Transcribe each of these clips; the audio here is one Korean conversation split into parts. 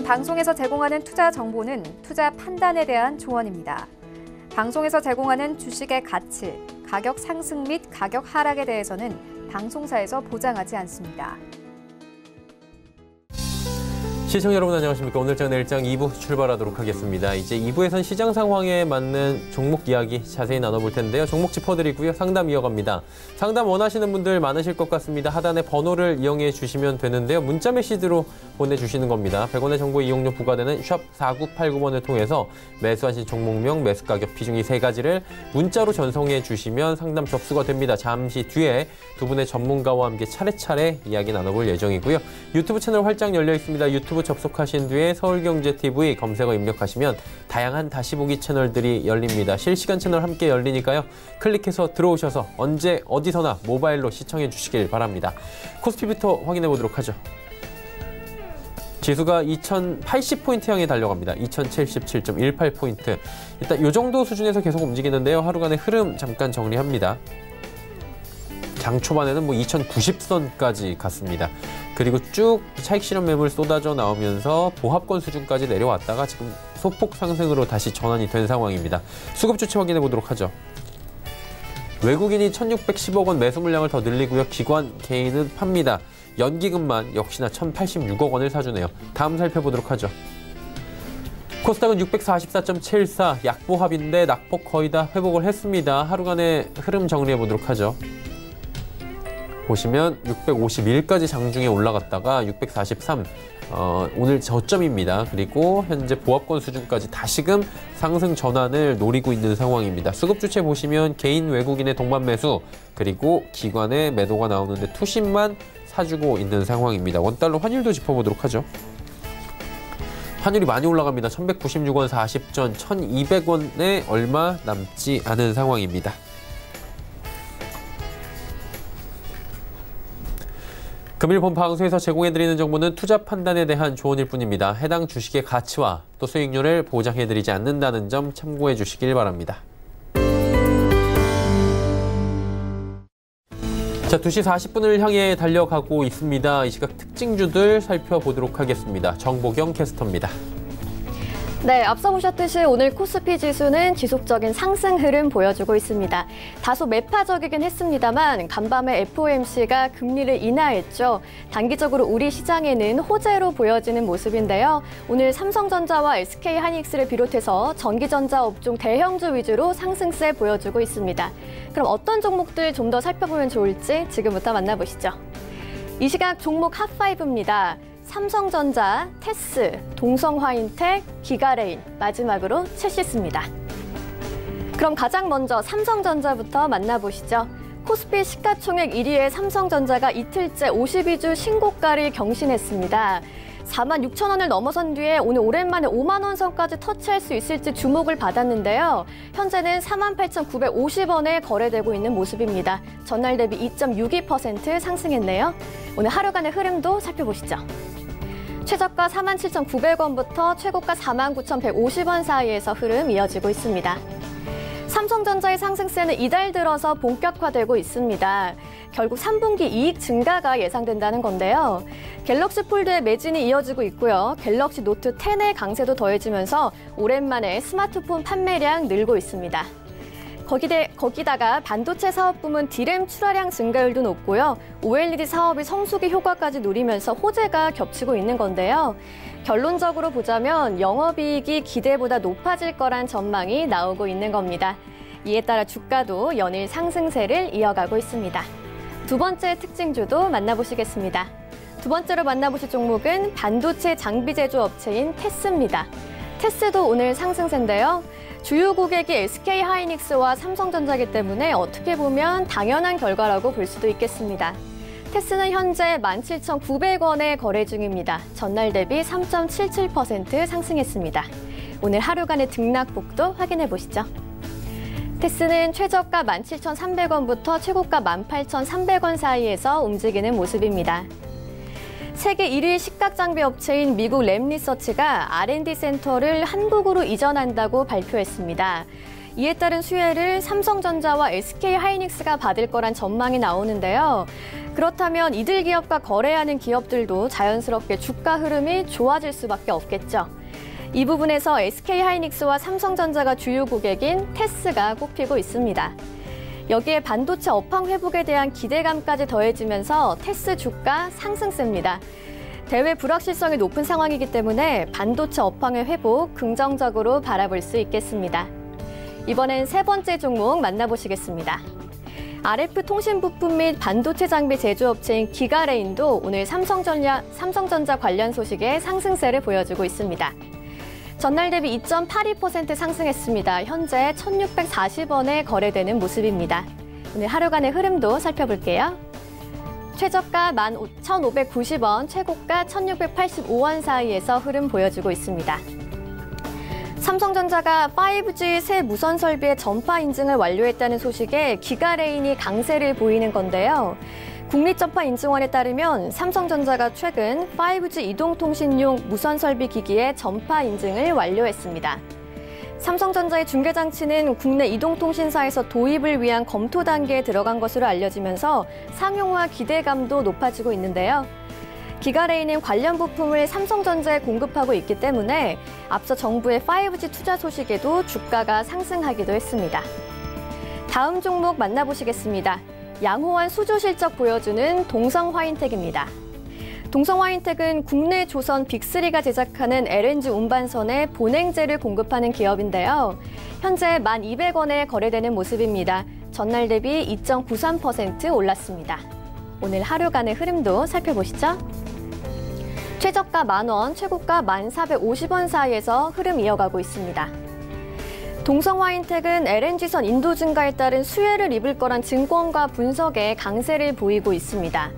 방송에서 제공하는 투자 정보는 투자 판단에 대한 조언입니다. 방송에서 제공하는 주식의 가치, 가격 상승 및 가격 하락에 대해서는 방송사에서 보장하지 않습니다. 시청자 여러분 안녕하십니까. 오늘장 내일장 2부 출발하도록 하겠습니다. 이제 2부에선 시장 상황에 맞는 종목 이야기 자세히 나눠볼 텐데요. 종목 짚어드리고요. 상담 이어갑니다. 상담 원하시는 분들 많으실 것 같습니다. 하단에 번호를 이용해 주시면 되는데요. 문자 메시지로 보내주시는 겁니다. 100원의 정보 이용료 부과되는 샵 4989번을 통해서 매수하신 종목명, 매수 가격, 비중이 3가지를 문자로 전송해 주시면 상담 접수가 됩니다. 잠시 뒤에 두 분의 전문가와 함께 차례차례 이야기 나눠볼 예정이고요. 유튜브 채널 활짝 열려 있습니다. 유튜브 접속하신 뒤에 서울경제TV 검색어 입력하시면 다양한 다시보기 채널들이 열립니다. 실시간 채널 함께 열리니까요. 클릭해서 들어오셔서 언제 어디서나 모바일로 시청해 주시길 바랍니다. 코스피부터 확인해 보도록 하죠. 지수가 2080포인트 향해 달려갑니다. 2077.18포인트. 일단 이 정도 수준에서 계속 움직이는데요. 하루간의 흐름 잠깐 정리합니다. 장 초반에는 2090선까지 갔습니다. 그리고 쭉 차익 실현 매물 쏟아져 나오면서 보합권 수준까지 내려왔다가 지금 소폭 상승으로 다시 전환이 된 상황입니다. 수급 주체 확인해 보도록 하죠. 외국인이 1610억 원 매수 물량을 더 늘리고요. 기관, 개인은 팝니다. 연기금만 역시나 1086억 원을 사주네요. 다음 살펴보도록 하죠. 코스닥은 644.74, 약보합인데 낙폭 거의 다 회복을 했습니다. 하루간의 흐름 정리해 보도록 하죠. 보시면 651까지 장중에 올라갔다가 643, 오늘 저점입니다. 그리고 현재 보합권 수준까지 다시금 상승 전환을 노리고 있는 상황입니다. 수급 주체 보시면 개인 외국인의 동반 매수, 그리고 기관의 매도가 나오는데 투심만 사주고 있는 상황입니다. 원달러 환율도 짚어보도록 하죠. 환율이 많이 올라갑니다. 1196원 40전, 1200원에 얼마 남지 않은 상황입니다. 금일 본 방송에서 제공해드리는 정보는 투자 판단에 대한 조언일 뿐입니다. 해당 주식의 가치와 또 수익률을 보장해드리지 않는다는 점 참고해 주시길 바랍니다. 자, 2시 40분을 향해 달려가고 있습니다. 이 시각 특징주들 살펴보도록 하겠습니다. 정보경 캐스터입니다. 네, 앞서 보셨듯이 오늘 코스피 지수는 지속적인 상승 흐름 보여주고 있습니다. 다소 매파적이긴 했습니다만 간밤에 FOMC가 금리를 인하했죠. 단기적으로 우리 시장에는 호재로 보여지는 모습인데요. 오늘 삼성전자와 SK하이닉스를 비롯해서 전기전자 업종 대형주 위주로 상승세 보여주고 있습니다. 그럼 어떤 종목들 좀 더 살펴보면 좋을지 지금부터 만나보시죠. 이 시각 종목 핫5입니다. 삼성전자, 테스, 동성화인텍, 기가레인, 마지막으로 첼시스입니다. 그럼 가장 먼저 삼성전자부터 만나보시죠. 코스피 시가총액 1위의 삼성전자가 이틀째 52주 신고가를 경신했습니다. 46,000원을 넘어선 뒤에 오늘 오랜만에 5만 원 선까지 터치할 수 있을지 주목을 받았는데요. 현재는 48,950원에 거래되고 있는 모습입니다. 전날 대비 2.62% 상승했네요. 오늘 하루간의 흐름도 살펴보시죠. 최저가 47,900원부터 최고가 49,150원 사이에서 흐름 이어지고 있습니다. 삼성전자의 상승세는 이달 들어서 본격화되고 있습니다. 결국 3분기 이익 증가가 예상된다는 건데요. 갤럭시 폴드의 매진이 이어지고 있고요. 갤럭시 노트 10의 강세도 더해지면서 오랜만에 스마트폰 판매량 늘고 있습니다. 거기다가 반도체 사업 부문 D램 출하량 증가율도 높고요. OLED 사업이 성수기 효과까지 누리면서 호재가 겹치고 있는 건데요. 결론적으로 보자면 영업이익이 기대보다 높아질 거란 전망이 나오고 있는 겁니다. 이에 따라 주가도 연일 상승세를 이어가고 있습니다. 두 번째 특징주도 만나보시겠습니다. 두 번째로 만나보실 종목은 반도체 장비 제조 업체인 테스입니다. 테스도 오늘 상승세인데요. 주요 고객이 SK하이닉스와 삼성전자이기 때문에 어떻게 보면 당연한 결과라고 볼 수도 있겠습니다. 테스는 현재 17,900원에 거래 중입니다. 전날 대비 3.77% 상승했습니다. 오늘 하루간의 등락폭도 확인해 보시죠. 테스는 최저가 17,300원부터 최고가 18,300원 사이에서 움직이는 모습입니다. 세계 1위 식각장비 업체인 미국 램리서치가 R&D 센터를 한국으로 이전한다고 발표했습니다. 이에 따른 수혜를 삼성전자와 SK하이닉스가 받을 거란 전망이 나오는데요. 그렇다면 이들 기업과 거래하는 기업들도 자연스럽게 주가 흐름이 좋아질 수밖에 없겠죠. 이 부분에서 SK하이닉스와 삼성전자가 주요 고객인 테스가 꼽히고 있습니다. 여기에 반도체 업황 회복에 대한 기대감까지 더해지면서 테스 주가 상승세입니다. 대외 불확실성이 높은 상황이기 때문에 반도체 업황의 회복 긍정적으로 바라볼 수 있겠습니다. 이번엔 세 번째 종목 만나보시겠습니다. RF 통신 부품 및 반도체 장비 제조업체인 기가레인도 오늘 삼성전자 관련 소식에 상승세를 보여주고 있습니다. 전날 대비 2.82% 상승했습니다. 현재 1,640원에 거래되는 모습입니다. 오늘 하루간의 흐름도 살펴볼게요. 최저가 15,590원, 최고가 1,685원 사이에서 흐름 보여주고 있습니다. 삼성전자가 5G 새 무선 설비의 전파 인증을 완료했다는 소식에 기가레인이 강세를 보이는 건데요. 국립전파인증원에 따르면 삼성전자가 최근 5G 이동통신용 무선 설비 기기의 전파 인증을 완료했습니다. 삼성전자의 중계장치는 국내 이동통신사에서 도입을 위한 검토 단계에 들어간 것으로 알려지면서 상용화 기대감도 높아지고 있는데요. 기가레인은 관련 부품을 삼성전자에 공급하고 있기 때문에 앞서 정부의 5G 투자 소식에도 주가가 상승하기도 했습니다. 다음 종목 만나보시겠습니다. 양호한 수주 실적 보여주는 동성화인텍입니다. 동성화인텍은 국내 조선 빅3가 제작하는 LNG 운반선에 본행제를 공급하는 기업인데요. 현재 1,200원에 거래되는 모습입니다. 전날 대비 2.93% 올랐습니다. 오늘 하루간의 흐름도 살펴보시죠. 최저가 10,000원, 최고가 1,450원 사이에서 흐름 이어가고 있습니다. 동성화인텍은 LNG선 인도 증가에 따른 수혜를 입을 거란 증권가 분석에 강세를 보이고 있습니다.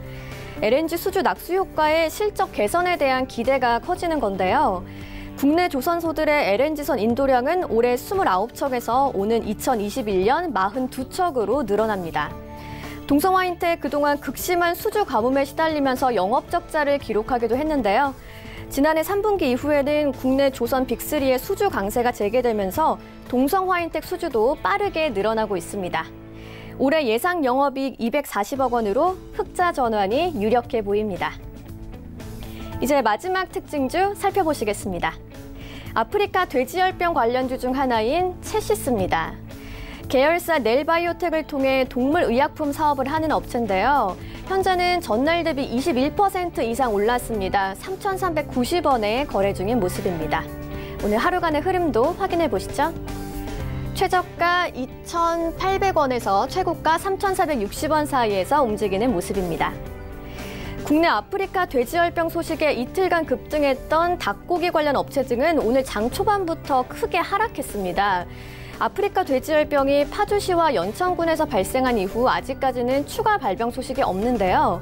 LNG 수주 낙수 효과의 실적 개선에 대한 기대가 커지는 건데요. 국내 조선소들의 LNG선 인도량은 올해 29척에서 오는 2021년 42척으로 늘어납니다. 동성화인텍 그동안 극심한 수주 가뭄에 시달리면서 영업 적자를 기록하기도 했는데요. 지난해 3분기 이후에는 국내 조선 빅3의 수주 강세가 재개되면서 동성화인텍 수주도 빠르게 늘어나고 있습니다. 올해 예상 영업이익 240억 원으로 흑자 전환이 유력해 보입니다. 이제 마지막 특징주 살펴보시겠습니다. 아프리카 돼지열병 관련주 중 하나인 체시스입니다. 계열사 넬바이오텍을 통해 동물의약품 사업을 하는 업체인데요. 현재는 전날 대비 21% 이상 올랐습니다. 3,390원에 거래 중인 모습입니다. 오늘 하루간의 흐름도 확인해 보시죠. 최저가 2,800원에서 최고가 3,460원 사이에서 움직이는 모습입니다. 국내 아프리카 돼지열병 소식에 이틀간 급등했던 닭고기 관련 업체 등은 오늘 장 초반부터 크게 하락했습니다. 아프리카 돼지열병이 파주시와 연천군에서 발생한 이후 아직까지는 추가 발병 소식이 없는데요.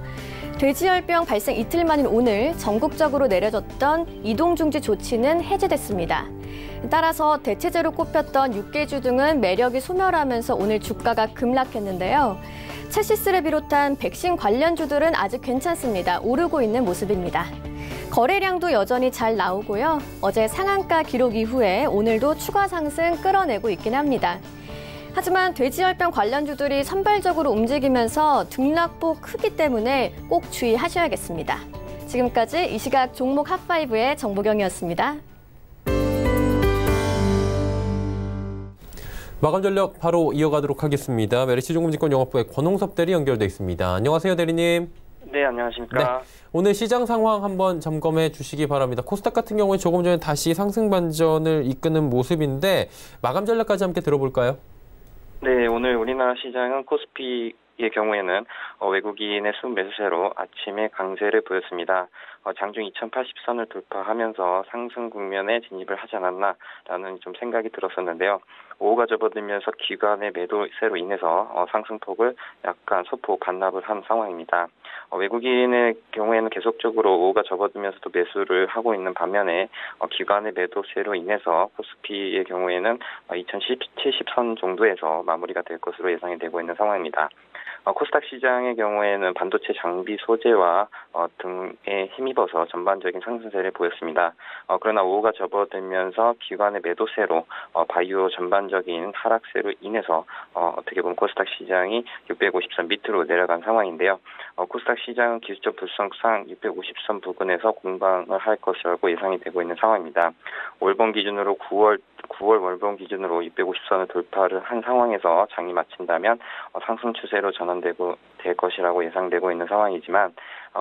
돼지열병 발생 이틀 만인 오늘 전국적으로 내려졌던 이동중지 조치는 해제됐습니다. 따라서 대체제로 꼽혔던 육개주 등은 매력이 소멸하면서 오늘 주가가 급락했는데요. 체시스를 비롯한 백신 관련주들은 아직 괜찮습니다. 오르고 있는 모습입니다. 거래량도 여전히 잘 나오고요. 어제 상한가 기록 이후에 오늘도 추가 상승 끌어내고 있긴 합니다. 하지만 돼지열병 관련주들이 선발적으로 움직이면서 등락폭 크기 때문에 꼭 주의하셔야겠습니다. 지금까지 이 시각 종목 핫5의 정보경이었습니다. 마감 전략 바로 이어가도록 하겠습니다. 메리츠증권증권 영업부의 권홍섭 대리 연결돼 있습니다. 안녕하세요, 대리님. 네, 안녕하십니까. 네, 오늘 시장 상황 한번 점검해 주시기 바랍니다. 코스닥 같은 경우에 조금 전에 다시 상승 반전을 이끄는 모습인데 마감 전략까지 함께 들어볼까요? 네, 오늘 우리나라 시장은 코스피의 경우에는 외국인의 순 매수세로 아침에 강세를 보였습니다. 장중 2080선을 돌파하면서 상승 국면에 진입을 하지 않았나라는 좀 생각이 들었었는데요. 오후가 접어들면서 기관의 매도세로 인해서 상승폭을 약간 소폭 반납을 한 상황입니다. 외국인의 경우에는 계속적으로 오후가 접어들면서도 매수를 하고 있는 반면에 기관의 매도세로 인해서 코스피의 경우에는 2070선 정도에서 마무리가 될 것으로 예상이 되고 있는 상황입니다. 코스닥 시장의 경우에는 반도체 장비 소재와 등에 힘입어서 전반적인 상승세를 보였습니다. 그러나 오후가 접어들면서 기관의 매도세로 바이오 전반적인 하락세로 인해서 어떻게 보면 코스닥 시장이 650선 밑으로 내려간 상황인데요. 코스닥 시장은 기술적 불성상 650선 부근에서 공방을 할 것이라고 예상이 되고 있는 상황입니다. 월봉 기준으로 9월 월봉 기준으로 650선을 돌파를 한 상황에서 장이 마친다면 상승 추세로 전환되고 될 것이라고 예상되고 있는 상황이지만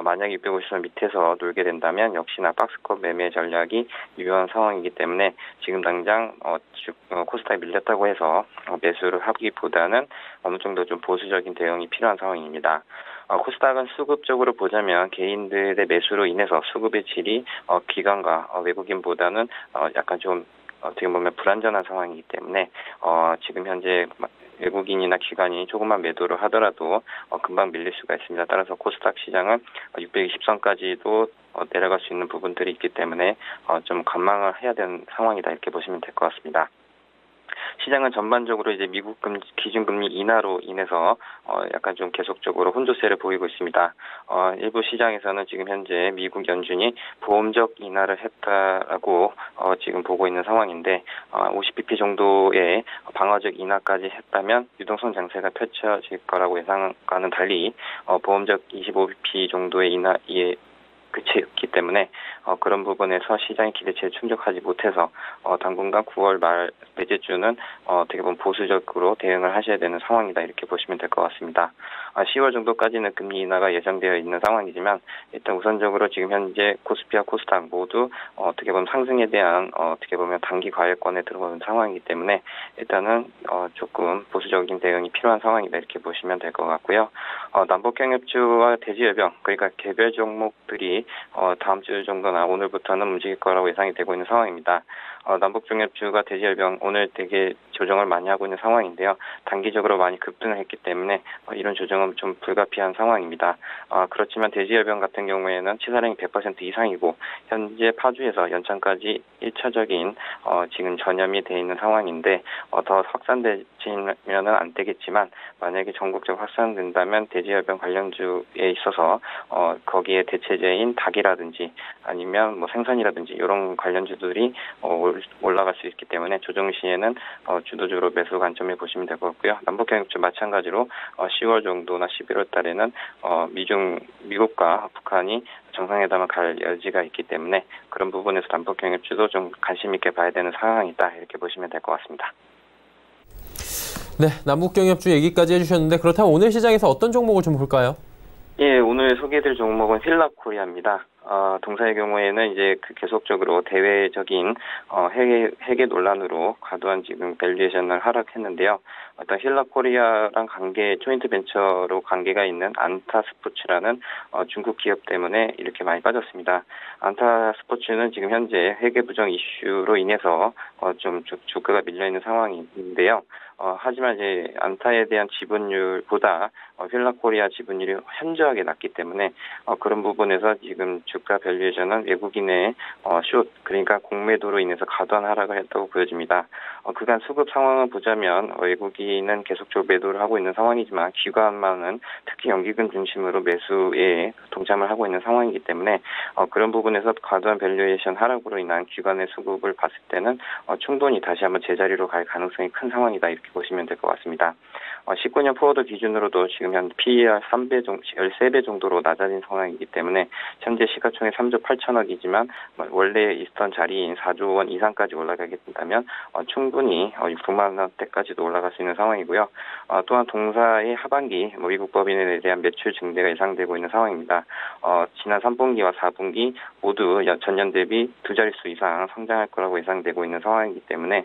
만약 650선 밑에서 놀게 된다면 역시나 박스권 매매 전략이 유효한 상황이기 때문에 지금 당장 코스닥이 밀렸다고 해서 매수를 하기보다는 어느 정도 좀 보수적인 대응이 필요한 상황입니다. 코스닥은 수급적으로 보자면 개인들의 매수로 인해서 수급의 질이 기관과 외국인보다는 약간 좀 어떻게 보면 불안전한 상황이기 때문에 지금 현재 외국인이나 기관이 조금만 매도를 하더라도 금방 밀릴 수가 있습니다. 따라서 코스닥 시장은 620선까지도 내려갈 수 있는 부분들이 있기 때문에 좀 관망을 해야 되는 상황이다 이렇게 보시면 될 것 같습니다. 시장은 전반적으로 이제 미국 기준금리 인하로 인해서 약간 좀 계속적으로 혼조세를 보이고 있습니다. 일부 시장에서는 지금 현재 미국 연준이 보험적 인하를 했다라고 지금 보고 있는 상황인데 50bp 정도의 방어적 인하까지 했다면 유동성 장세가 펼쳐질 거라고 예상과는 달리 보험적 25bp 정도의 인하에 그치였기 때문에 그런 부분에서 시장의 기대치를 충족하지 못해서 당분간 9월 말 넷째 주는 어떻게 보면 보수적으로 대응을 하셔야 되는 상황이다 이렇게 보시면 될 것 같습니다. 10월 정도까지는 금리 인하가 예상되어 있는 상황이지만 일단 우선적으로 지금 현재 코스피와 코스닥 모두 어떻게 보면 상승에 대한 어떻게 보면 단기 과열권에 들어오는 상황이기 때문에 일단은 조금 보수적인 대응이 필요한 상황이다 이렇게 보시면 될 것 같고요. 남북경협주와 대지열병 그러니까 개별 종목들이 다음 주 정도나 오늘부터는 움직일 거라고 예상이 되고 있는 상황입니다. 남북종합주가 대지열병 오늘 되게 조정을 많이 하고 있는 상황인데요. 단기적으로 많이 급등을 했기 때문에 이런 조정은 좀 불가피한 상황입니다. 그렇지만 대지열병 같은 경우에는 치사량이 100% 이상이고 현재 파주에서 연천까지 1차적인 지금 전염이 돼 있는 상황인데 더 확산되지는 안 되겠지만 만약에 전국적으로 확산된다면 대지열병 관련주에 있어서 거기에 대체제인 닭이라든지 아니면 뭐 생선이라든지 이런 관련주들이 올라갈 수 있기 때문에 조정 시에는 주도적으로 매수 관점에 보시면 될 것 같고요. 남북경협주 마찬가지로 10월 정도나 11월 달에는 미국과 북한이 정상회담을 갈 여지가 있기 때문에 그런 부분에서 남북경협주도 좀 관심 있게 봐야 되는 상황이다 이렇게 보시면 될 것 같습니다. 네, 남북경협주 얘기까지 해주셨는데 그렇다면 오늘 시장에서 어떤 종목을 좀 볼까요? 예, 오늘 소개해드릴 종목은 휠라코리아입니다. 동사의 경우에는 이제 계속적으로 대외적인 해계 논란으로 과도한 지금 밸류에이션을 하락했는데요. 어떤 휠라코리아랑 조인트 벤처로 관계가 있는 안타스포츠라는 중국 기업 때문에 이렇게 많이 빠졌습니다. 안타스포츠는 지금 현재 회계 부정 이슈로 인해서 좀 주가가 밀려 있는 상황인데요. 하지만 이제 안타에 대한 지분율보다 휠라코리아 지분율이 현저하게 낮기 때문에 그런 부분에서 지금 주가 밸류에이션은 외국인의 그러니까 공매도로 인해서 과도한 하락을 했다고 보여집니다. 그간 수급 상황을 보자면 외국인은 계속적으로 매도를 하고 있는 상황이지만 기관만은 특히 연기금 중심으로 매수에 동참을 하고 있는 상황이기 때문에 그런 부분에서 과도한 밸류에이션 하락으로 인한 기관의 수급을 봤을 때는 충분히 다시 한번 제자리로 갈 가능성이 큰 상황이다 이렇게 보시면 될 것 같습니다. 19년 포워드 기준으로도 지금 현 PER 13배 정도로 낮아진 상황이기 때문에 현재 시가총액 3조 8천억이지만 원래 있던 자리인 4조 원 이상까지 올라가게 된다면 충분히 600만 원대까지도 올라갈 수 있는 상황이고요. 또한 동사의 하반기 미국 법인에 대한 매출 증대가 예상되고 있는 상황입니다. 지난 3분기와 4분기 모두 전년 대비 두 자릿수 이상 성장할 거라고 예상되고 있는 상황이기 때문에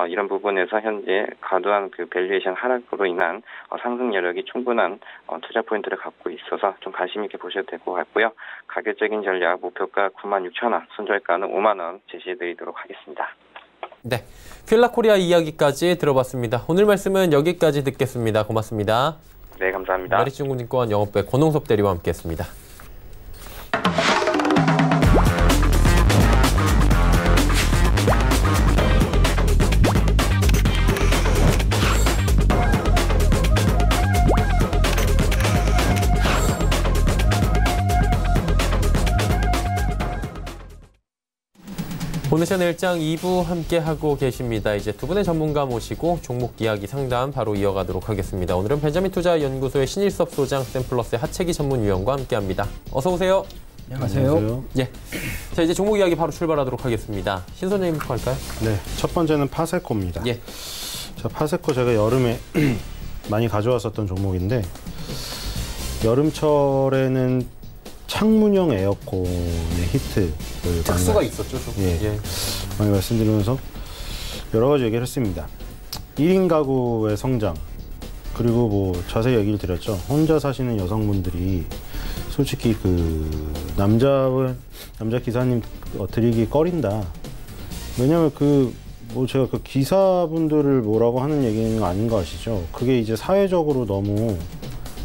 이런 부분에서 현재 과도한 그 밸류에이션 하락으로 인한 상승 여력이 충분한 투자 포인트를 갖고 있어서 좀 관심 있게 보셔도 될 것 같고요. 가격적인 전략 목표가 96,000원, 손절가는 5만 원 제시해드리도록 하겠습니다. 네, 휠라코리아 이야기까지 들어봤습니다. 오늘 말씀은 여기까지 듣겠습니다. 고맙습니다. 네, 감사합니다. 메리츠증권증권 영업부의 권홍섭 대리와 함께했습니다. 오늘 채널 일장 2부 함께하고 계십니다. 이제 두 분의 전문가 모시고 종목 이야기 상담 바로 이어가도록 하겠습니다. 오늘은 벤자민 투자연구소의 신일섭 소장, 샘플러스의 하채기 전문위원과 함께합니다. 어서 오세요. 안녕하세요. 예. 자, 이제 종목 이야기 바로 출발하도록 하겠습니다. 신 선생님부터 할까요? 네, 첫 번째는 파세코입니다. 예. 자, 파세코 제가 여름에 많이 가져왔었던 종목인데 여름철에는 창문형 에어컨의 히트를 특수가 있었죠, 조금. 예. 많이 말씀드리면서 여러 가지 얘기를 했습니다. 1인 가구의 성장, 그리고 뭐 자세히 얘기를 드렸죠. 혼자 사시는 여성분들이 솔직히 그 남자 기사님 드리기 꺼린다. 왜냐면 뭐 제가 그 기사분들을 뭐라고 하는 얘기는 아닌 거 아시죠? 그게 이제 사회적으로 너무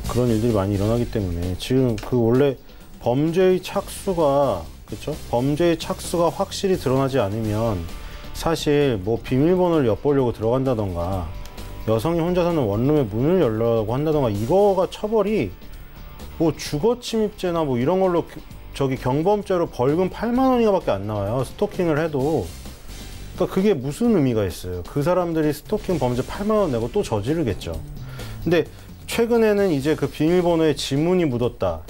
그런 일들이 많이 일어나기 때문에 지금 그 원래 범죄의 착수가, 그렇죠? 범죄의 착수가 확실히 드러나지 않으면 사실 뭐 비밀번호를 엿보려고 들어간다던가 여성이 혼자 사는 원룸에 문을 열려고 한다던가 이거가 처벌이 뭐 주거침입죄나 뭐 이런 걸로 저기 경범죄로 벌금 8만 원인가밖에 안 나와요. 스토킹을 해도. 그러니까 그게 무슨 의미가 있어요. 그 사람들이 스토킹 범죄 8만 원 내고 또 저지르겠죠. 근데 최근에는 이제 그 비밀번호에 지문이 묻었다,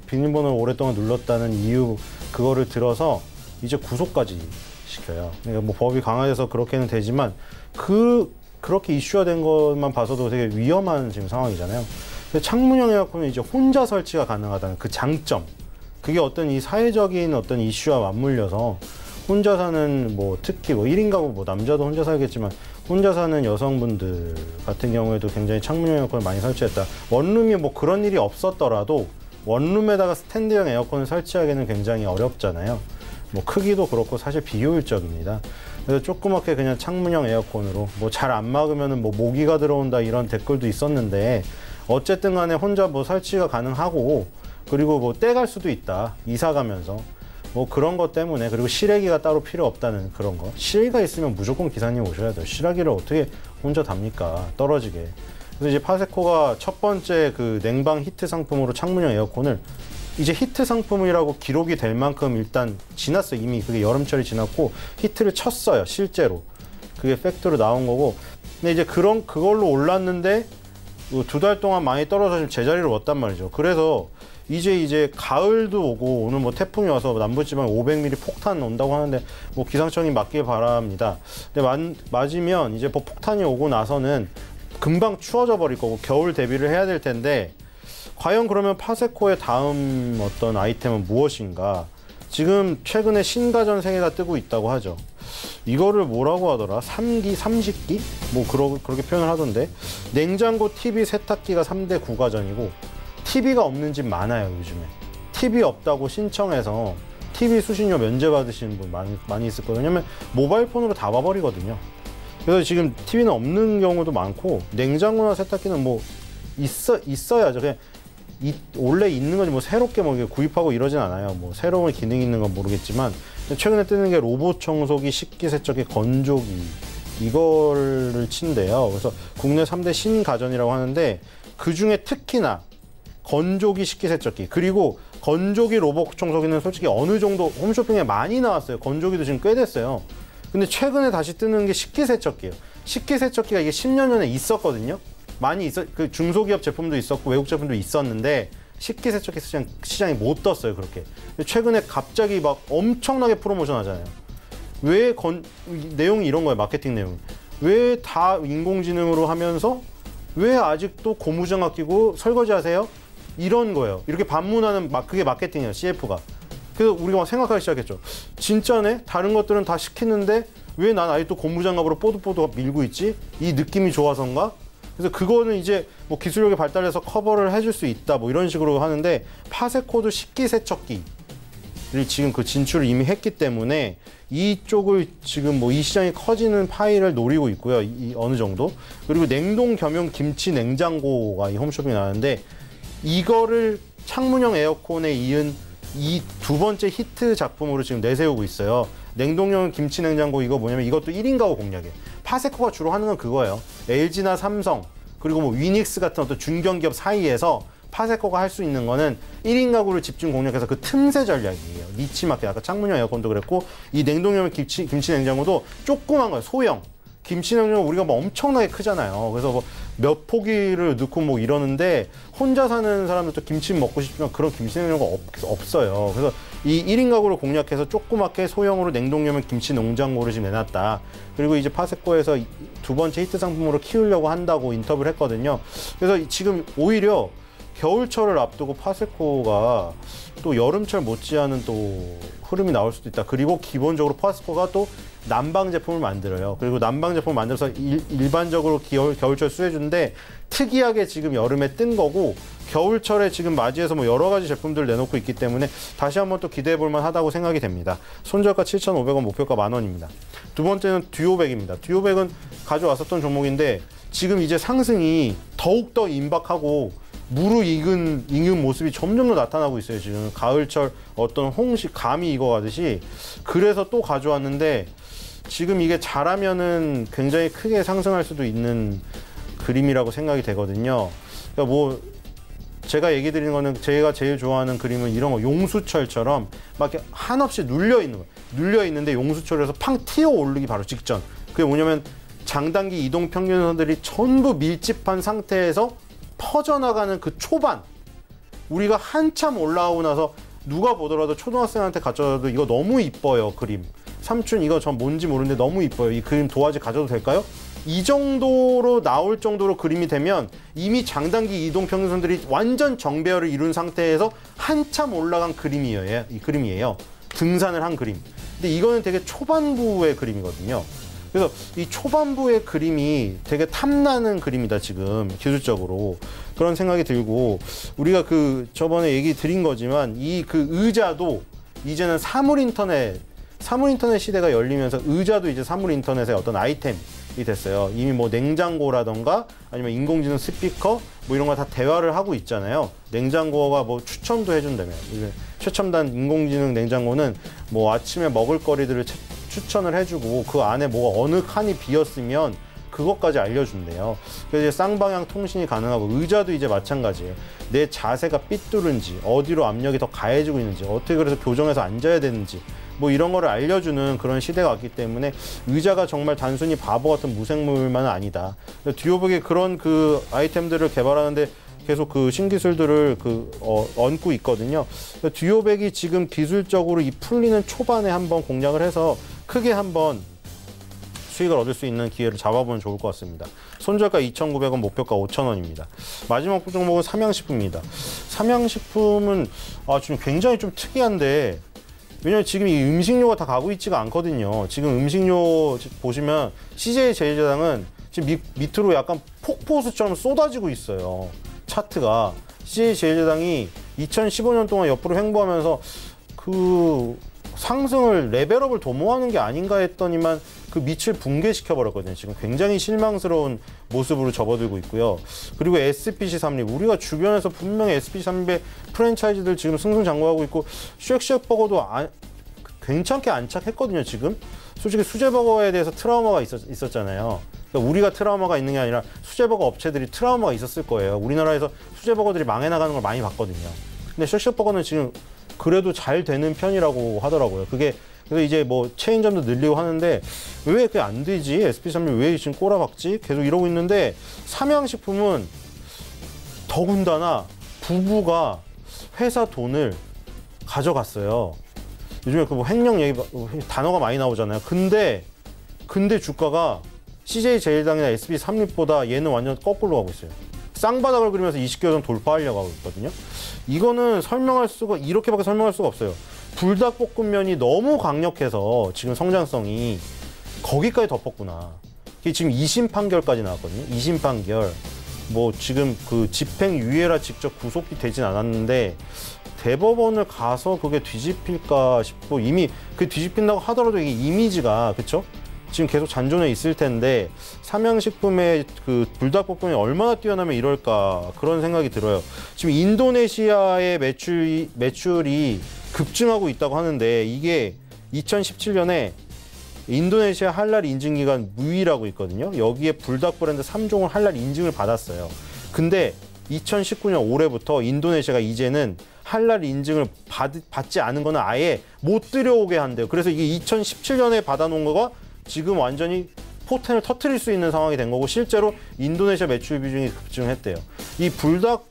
비밀번호를 오랫동안 눌렀다는 이유, 그거를 들어서 이제 구속까지 시켜요. 그러니까 뭐 법이 강화돼서 그렇게는 되지만 그렇게 이슈화된 것만 봐서도 되게 위험한 지금 상황이잖아요. 창문형 에어컨은 이제 혼자 설치가 가능하다는 그 장점, 그게 어떤 이 사회적인 어떤 이슈와 맞물려서 혼자 사는 뭐 특히 뭐 1인 가구 뭐 남자도 혼자 살겠지만 혼자 사는 여성분들 같은 경우에도 굉장히 창문형 에어컨을 많이 설치했다. 원룸이 뭐 그런 일이 없었더라도 원룸에다가 스탠드형 에어컨을 설치하기는 굉장히 어렵잖아요. 뭐 크기도 그렇고 사실 비효율적입니다. 그래서 조그맣게 그냥 창문형 에어컨으로 뭐 잘 안 막으면은 뭐 모기가 들어온다 이런 댓글도 있었는데 어쨌든 간에 혼자 뭐 설치가 가능하고, 그리고 뭐 떼갈 수도 있다, 이사 가면서. 뭐 그런 것 때문에, 그리고 실외기가 따로 필요 없다는 그런 거. 실외기가 있으면 무조건 기사님 오셔야 돼요. 실외기를 어떻게 혼자 답니까? 떨어지게. 그래서 이제 파세코가 첫 번째 그 냉방 히트 상품으로 창문형 에어컨을 이제 히트 상품이라고 기록이 될 만큼 일단 지났어요. 이미 그게 여름철이 지났고 히트를 쳤어요. 실제로. 그게 팩트로 나온 거고. 근데 이제 그걸로 올랐는데 2달 동안 많이 떨어져서 제자리를 왔단 말이죠. 그래서 이제 가을도 오고 오늘 뭐 태풍이 와서 남부지방 500mm 폭탄 온다고 하는데 뭐 기상청이 맞길 바랍니다. 근데 맞으면 이제 뭐 폭탄이 오고 나서는 금방 추워져 버릴 거고 겨울 대비를 해야 될 텐데, 과연 그러면 파세코의 다음 어떤 아이템은 무엇인가? 지금 최근에 신가전 세계가 뜨고 있다고 하죠. 이거를 뭐라고 하더라? 삼식기? 뭐 그렇게 표현을 하던데, 냉장고, TV, 세탁기가 3대 구가전이고 TV가 없는 집 많아요. 요즘에 TV 없다고 신청해서 TV 수신료 면제 받으시는 분 많이 있을 거예요. 왜냐면 모바일 폰으로 다 봐버리거든요. 그래서 지금 TV는 없는 경우도 많고, 냉장고나 세탁기는 뭐 있어야죠. 그냥 원래 있는 거지 뭐 새롭게 뭐 구입하고 이러진 않아요. 뭐 새로운 기능이 있는 건 모르겠지만 최근에 뜨는 게 로봇 청소기, 식기세척기, 건조기, 이거를 친대요. 그래서 국내 3대 신가전이라고 하는데 그 중에 특히나 건조기, 식기세척기, 그리고 건조기, 로봇 청소기는 솔직히 어느 정도 홈쇼핑에 많이 나왔어요. 건조기도 지금 꽤 됐어요. 근데 최근에 다시 뜨는 게 식기세척기예요. 식기세척기가 이게 10년 전에 있었거든요. 많이 그 중소기업 제품도 있었고 외국 제품도 있었는데 식기세척기 시장이 못 떴어요. 그렇게. 근데 최근에 갑자기 막 엄청나게 프로모션 하잖아요. 왜 내용이 이런 거예요. 마케팅 내용이. 왜 다 인공지능으로 하면서 왜 아직도 고무장갑 끼고 설거지 하세요? 이런 거예요. 이렇게 반문하는 그게 마케팅이에요. CF가. 그래서 우리가 막 생각하기 시작했죠. 진짜네? 다른 것들은 다 시키는데 왜 난 아직도 고무장갑으로 뽀드뽀드 밀고 있지? 이 느낌이 좋아서인가? 그래서 그거는 이제 뭐 기술력이 발달해서 커버를 해줄 수 있다 뭐 이런 식으로 하는데, 파세코도 식기세척기를 지금 그 진출을 이미 했기 때문에 이쪽을 지금 뭐 이 시장이 커지는 파이를 노리고 있고요. 어느 정도. 그리고 냉동 겸용 김치 냉장고가 이 홈쇼핑에 나왔는데, 이거를 창문형 에어컨에 이은 이 두 번째 히트 작품으로 지금 내세우고 있어요. 냉동용 김치 냉장고, 이거 뭐냐면 이것도 1인 가구 공략이에요. 파세코가 주로 하는 건 그거예요. LG나 삼성, 그리고 뭐 위닉스 같은 어떤 중견기업 사이에서 파세코가 할 수 있는 거는 1인 가구를 집중 공략해서 그 틈새 전략이에요. 니치 마켓, 아까 창문형 에어컨도 그랬고 이 냉동용 김치 냉장고도 조그만 거예요. 소형. 김치 냉장고 우리가 뭐 엄청나게 크잖아요. 그래서 뭐 몇 포기를 넣고 뭐 이러는데 혼자 사는 사람들도 김치 먹고 싶지만 그런 김치 냉장고가 없어요. 그래서 이 1인 가구를 공략해서 조그맣게 소형으로 냉동용 김치 농장고를 지금 내놨다. 그리고 이제 파세코에서 두 번째 히트 상품으로 키우려고 한다고 인터뷰를 했거든요. 그래서 지금 오히려 겨울철을 앞두고 파세코가 또 여름철 못지않은 또 흐름이 나올 수도 있다. 그리고 기본적으로 파세코가 또 난방 제품을 만들어요. 그리고 난방 제품을 만들어서 일반적으로 겨울철 수혜주인데 특이하게 지금 여름에 뜬 거고 겨울철에 지금 맞이해서 뭐 여러 가지 제품들을 내놓고 있기 때문에 다시 한번 또 기대해 볼 만하다고 생각이 됩니다. 손절가 7,500원, 목표가 10,000원입니다. 두 번째는 듀오백입니다. 듀오백은 가져왔었던 종목인데 지금 이제 상승이 더욱더 임박하고 무르익은 모습이 점점 더 나타나고 있어요. 지금 가을철 어떤 홍시 감이 익어가듯이. 그래서 또 가져왔는데 지금 이게 잘하면은 굉장히 크게 상승할 수도 있는 그림이라고 생각이 되거든요. 그러니까 뭐 제가 얘기 드리는 거는 제가 제일 좋아하는 그림은 이런 거, 용수철처럼 막 이렇게 한없이 눌려 있는 거예요. 눌려 있는데 용수철에서 팡 튀어 오르기 바로 직전. 그게 뭐냐면 장단기 이동 평균선들이 전부 밀집한 상태에서 퍼져나가는 그 초반, 우리가 한참 올라오고 나서 누가 보더라도 초등학생한테 가져도 이거 너무 이뻐요. 그림 삼촌 이거 전 뭔지 모르는데 너무 이뻐요. 이 그림 도화지 가져도 될까요? 이 정도로 나올 정도로 그림이 되면 이미 장단기 이동 평균선들이 완전 정배열을 이룬 상태에서 한참 올라간 그림이에요. 이 그림이에요. 등산을 한 그림. 근데 이거는 되게 초반부의 그림이거든요. 그래서 이 초반부의 그림이 되게 탐나는 그림이다, 지금 기술적으로. 그런 생각이 들고, 우리가 그 저번에 얘기 드린 거지만 이 그 의자도 이제는 사물 인터넷 시대가 열리면서 의자도 이제 사물 인터넷의 어떤 아이템이 됐어요. 이미 뭐 냉장고라던가 아니면 인공지능 스피커 뭐 이런 거 다 대화를 하고 있잖아요. 냉장고가 뭐 추천도 해준다며. 최첨단 인공지능 냉장고는 뭐 아침에 먹을 거리들을 추천을 해주고 그 안에 뭐가 어느 칸이 비었으면 그것까지 알려준대요. 그래서 이제 쌍방향 통신이 가능하고, 의자도 이제 마찬가지예요. 내 자세가 삐뚤은지, 어디로 압력이 더 가해지고 있는지, 어떻게 그래서 교정해서 앉아야 되는지, 뭐 이런 거를 알려주는 그런 시대가 왔기 때문에 의자가 정말 단순히 바보 같은 무생물만은 아니다. 듀오백이 그런 그 아이템들을 개발하는데 계속 그 신기술들을 얹고 있거든요. 듀오백이 지금 기술적으로 이 풀리는 초반에 한번 공략을 해서 크게 한번 수익을 얻을 수 있는 기회를 잡아보면 좋을 것 같습니다. 손절가 2,900원, 목표가 5,000원입니다. 마지막 종목은 삼양식품입니다. 삼양식품은 지금 굉장히 좀 특이한데, 왜냐면 지금 이 음식료가 다 가고 있지가 않거든요. 지금 음식료 보시면 CJ 제일제당은 지금 밑으로 약간 폭포수처럼 쏟아지고 있어요. 차트가. CJ 제일제당이 2015년 동안 옆으로 횡보하면서 그 상승을 레벨업을 도모하는 게 아닌가 했더니만 그 밑을 붕괴시켜 버렸거든요. 지금 굉장히 실망스러운 모습으로 접어들고 있고요. 그리고 SPC 삼립, 우리가 주변에서 분명히 SPC 삼립의 프랜차이즈들 지금 승승장구하고 있고, 쉑쉑버거도 괜찮게 안착했거든요. 지금 솔직히 수제버거에 대해서 트라우마가 있었잖아요. 그러니까 우리가 트라우마가 있는 게 아니라 수제버거 업체들이 트라우마가 있었을 거예요. 우리나라에서 수제버거들이 망해 나가는 걸 많이 봤거든요. 근데 쉑쉑버거는 지금 그래도 잘 되는 편이라고 하더라고요. 그게 그래서 이제 뭐 체인점도 늘리고 하는데 왜 그게 안 되지? SPC3이 왜 지금 꼬라박지? 계속 이러고 있는데, 삼양식품은 더군다나 부부가 회사 돈을 가져갔어요. 요즘에 그 뭐 횡령 얘기 단어가 많이 나오잖아요. 근데 주가가 CJ 제일당이나 SB3립보다 얘는 완전 거꾸로 가고 있어요. 쌍바닥을 그리면서 20개월 전 돌파하려고 하고 있거든요. 이거는 이렇게밖에 설명할 수가 없어요. 불닭볶음면이 너무 강력해서 지금 성장성이 거기까지 덮었구나. 이게 지금 2심 판결까지 나왔거든요. 2심 판결. 뭐 지금 그 집행유예라 직접 구속이 되진 않았는데 대법원을 가서 그게 뒤집힐까 싶고, 이미 그 뒤집힌다고 하더라도 이게 이미지가, 그쵸? 지금 계속 잔존해 있을 텐데, 삼양식품의 그 불닭볶음면이 얼마나 뛰어나면 이럴까, 그런 생각이 들어요. 지금 인도네시아의 매출이 급증하고 있다고 하는데, 이게 2017년에 인도네시아 할랄 인증기관 무이라고 있거든요. 여기에 불닭 브랜드 3종을 할랄 인증을 받았어요. 근데 2019년 올해부터 인도네시아가 이제는 할랄 인증을 받지 않은 거는 아예 못 들여오게 한대요. 그래서 이게 2017년에 받아놓은 거가 지금 완전히 포텐을 터뜨릴 수 있는 상황이 된 거고 실제로 인도네시아 매출 비중이 급증했대요. 이 불닭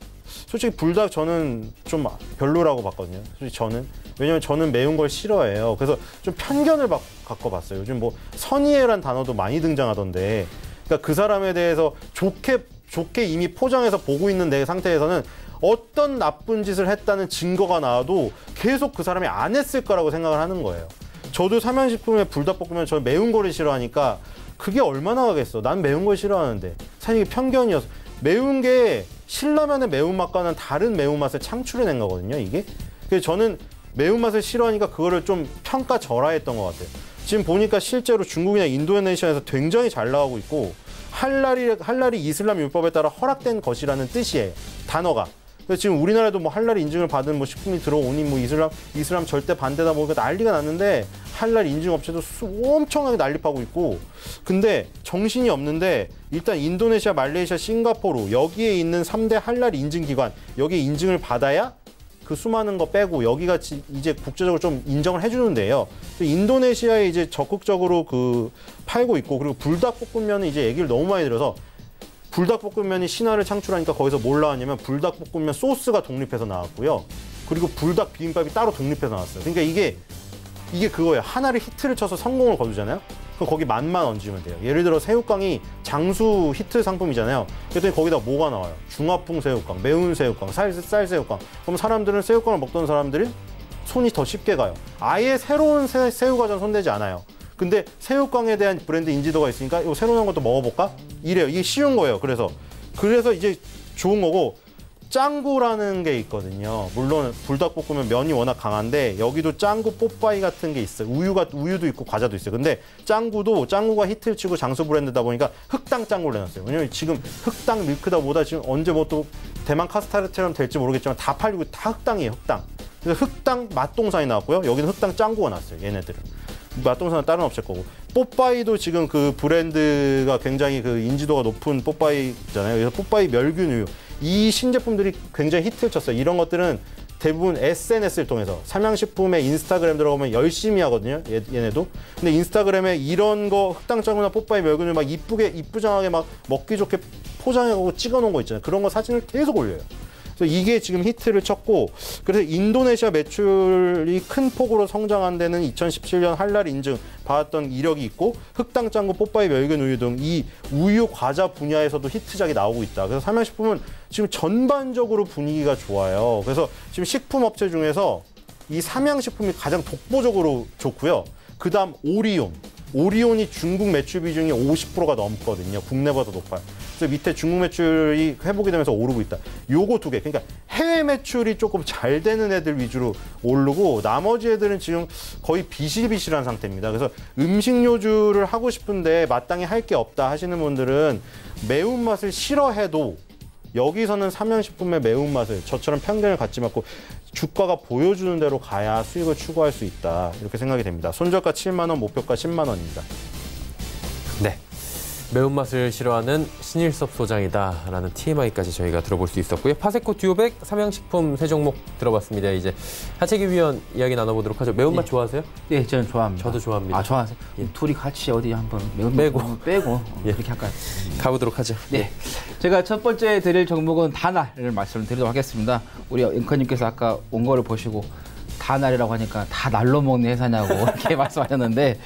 솔직히 불닭 저는 좀 별로라고 봤거든요. 솔직히 저는 왜냐면 저는 매운 걸 싫어해요. 그래서 좀 편견을 갖고 봤어요. 요즘 뭐 선의해란 단어도 많이 등장하던데 그러니까 그 사람에 대해서 좋게 이미 포장해서 보고 있는 내 상태에서는 어떤 나쁜 짓을 했다는 증거가 나와도 계속 그 사람이 안 했을 거라고 생각을 하는 거예요. 저도 삼양식품에 불닭볶음면 저 매운 거를 싫어하니까 그게 얼마나 하겠어. 난 매운 걸 싫어하는데 사실 이게 편견이었어. 매운 게 신라면의 매운맛과는 다른 매운맛을 창출해낸 거거든요, 이게. 그래서 저는 매운맛을 싫어하니까 그거를 좀 평가절하했던 것 같아요. 지금 보니까 실제로 중국이나 인도네시아에서 굉장히 잘 나가고 있고 할랄이 이슬람 율법에 따라 허락된 것이라는 뜻이에요, 단어가. 그래서 지금 우리나라에도 뭐 할랄 인증을 받은 뭐 식품이 들어오니 뭐 이슬람 절대 반대다 보니까 난리가 났는데 할랄 인증 업체도 엄청나게 난립하고 있고 근데 정신이 없는데 일단 인도네시아, 말레이시아, 싱가포르 여기에 있는 3대 할랄 인증 기관 여기에 인증을 받아야 그 수많은 거 빼고 여기가 이제 국제적으로 좀 인정을 해주는데요. 인도네시아에 이제 적극적으로 그 팔고 있고 그리고 불닭볶음면은 이제 얘기를 너무 많이 들어서 불닭볶음면이 신화를 창출하니까 거기서 뭘 나왔냐면 불닭볶음면 소스가 독립해서 나왔고요. 그리고 불닭 비빔밥이 따로 독립해서 나왔어요. 그러니까 이게 그거예요. 하나를 히트를 쳐서 성공을 거두잖아요. 그럼 거기 맛만 얹으면 돼요. 예를 들어 새우깡이 장수 히트 상품이잖아요. 그랬더니 거기다 뭐가 나와요? 중화풍 새우깡, 매운 새우깡, 쌀 새우깡. 그럼 사람들은 새우깡을 먹던 사람들이 손이 더 쉽게 가요. 아예 새로운 새우과자는 손대지 않아요. 근데 새우깡에 대한 브랜드 인지도가 있으니까 이거 새로 나온 것도 먹어볼까? 이래요. 이게 쉬운 거예요. 그래서 이제 좋은 거고 짱구라는 게 있거든요. 물론 불닭볶음면 면이 워낙 강한데 여기도 짱구 뽀빠이 같은 게 있어요. 우유도 있고 과자도 있어요. 근데 짱구가 히트를 치고 장수 브랜드다 보니까 흑당 짱구를 내놨어요. 왜냐면 지금 흑당 밀크다 보다 지금 언제 뭐 또 대만 카스타르처럼 될지 모르겠지만 다 팔리고 다 흑당이에요. 흑당. 그래서 흑당 맛동산이 나왔고요. 여기는 흑당 짱구가 나왔어요. 얘네들은. 맛동산은 다른 업체 거고 뽀빠이도 지금 그 브랜드가 굉장히 그 인지도가 높은 뽀빠이잖아요. 그래서 뽀빠이 멸균 우유 이 신제품들이 굉장히 히트를 쳤어요. 이런 것들은 대부분 SNS를 통해서 삼양식품의 인스타그램 들어가면 열심히 하거든요. 얘네도. 근데 인스타그램에 이런 거 흑당짱구나 뽀빠이 멸균 우유 막 이쁘장하게 막 먹기 좋게 포장해가고 찍어놓은 거 있잖아요. 그런 거 사진을 계속 올려요. 그래서 이게 지금 히트를 쳤고 그래서 인도네시아 매출이 큰 폭으로 성장한 데는 2017년 할랄 인증 받았던 이력이 있고 흑당짱구, 뽀빠이 멸균 우유 등 이 우유 과자 분야에서도 히트작이 나오고 있다. 그래서 삼양식품은 지금 전반적으로 분위기가 좋아요. 그래서 지금 식품업체 중에서 이 삼양식품이 가장 독보적으로 좋고요. 그 다음 오리온이 중국 매출 비중이 50%가 넘거든요. 국내보다 높아요. 그래서 밑에 중국 매출이 회복이 되면서 오르고 있다. 요거 두 개. 그러니까 해외 매출이 조금 잘 되는 애들 위주로 오르고 나머지 애들은 지금 거의 비실비실한 상태입니다. 그래서 음식료주를 하고 싶은데 마땅히 할 게 없다 하시는 분들은 매운맛을 싫어해도 여기서는 삼양식품의 매운맛을 저처럼 편견을 갖지 말고 주가가 보여주는 대로 가야 수익을 추구할 수 있다. 이렇게 생각이 됩니다. 손절가 7만 원, 목표가 10만 원입니다. 네. 매운맛을 싫어하는 신일섭 소장이다라는 TMI까지 저희가 들어볼 수 있었고요. 파세코 듀오백 삼양식품 세 종목 들어봤습니다. 이제 하채기 위원 이야기 나눠보도록 하죠. 매운맛 좋아하세요? 네, 저는 좋아합니다. 저도 좋아합니다. 아, 좋아하세요? 예. 둘이 같이 어디 한번 매운맛 빼고 예. 그렇게 할까요? 가보도록 하죠. 네, 제가 첫 번째 드릴 종목은 다날을 말씀드리도록 하겠습니다. 우리 앵커님께서 아까 온 거를 보시고 다날이라고 하니까 다 날로 먹는 회사냐고 이렇게 말씀하셨는데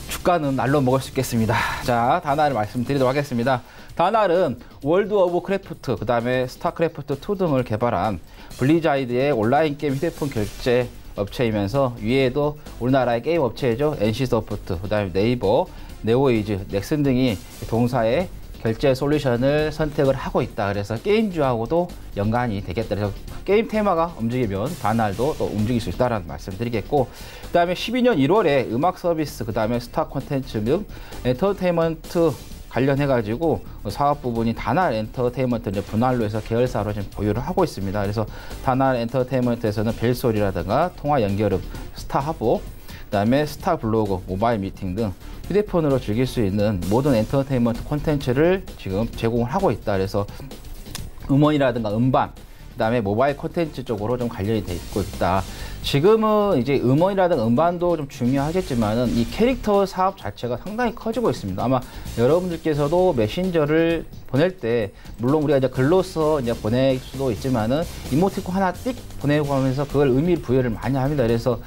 주가는 날로 먹을 수 있겠습니다. 자, 다날을 말씀드리도록 하겠습니다. 다날은 월드 오브 크래프트, 그 다음에 스타크래프트 2 등을 개발한 블리자이드의 온라인 게임 휴대폰 결제 업체이면서 위에도 우리나라의 게임 업체죠. NC소프트, 그 다음에 네이버, 네오이즈, 넥슨 등이 동사의 결제 솔루션을 선택을 하고 있다. 그래서 게임주하고도 연관이 되겠다. 그래서 게임 테마가 움직이면 다날도 또 움직일 수 있다는 말씀 드리겠고, 그 다음에 12년 1월에 음악 서비스, 그 다음에 스타 콘텐츠 등 엔터테인먼트 관련해가지고 사업 부분이 다날 엔터테인먼트를 분할로 해서 계열사로 지금 보유를 하고 있습니다. 그래서 다날 엔터테인먼트에서는 벨소리라든가 통화 연결음, 스타하보, 그 다음에 스타 블로그, 모바일 미팅 등 휴대폰으로 즐길 수 있는 모든 엔터테인먼트 콘텐츠를 지금 제공을 하고 있다. 그래서 음원이라든가 음반, 그다음에 모바일 콘텐츠 쪽으로 좀 관련이 돼 있고 있다. 지금은 이제 음원이라든가 음반도 좀 중요하겠지만은 이 캐릭터 사업 자체가 상당히 커지고 있습니다. 아마 여러분들께서도 메신저를 보낼 때 물론 우리가 이제 글로써 이제 보낼 수도 있지만은 이모티콘 하나 띡 보내고 하면서 그걸 의미 부여를 많이 합니다. 그래서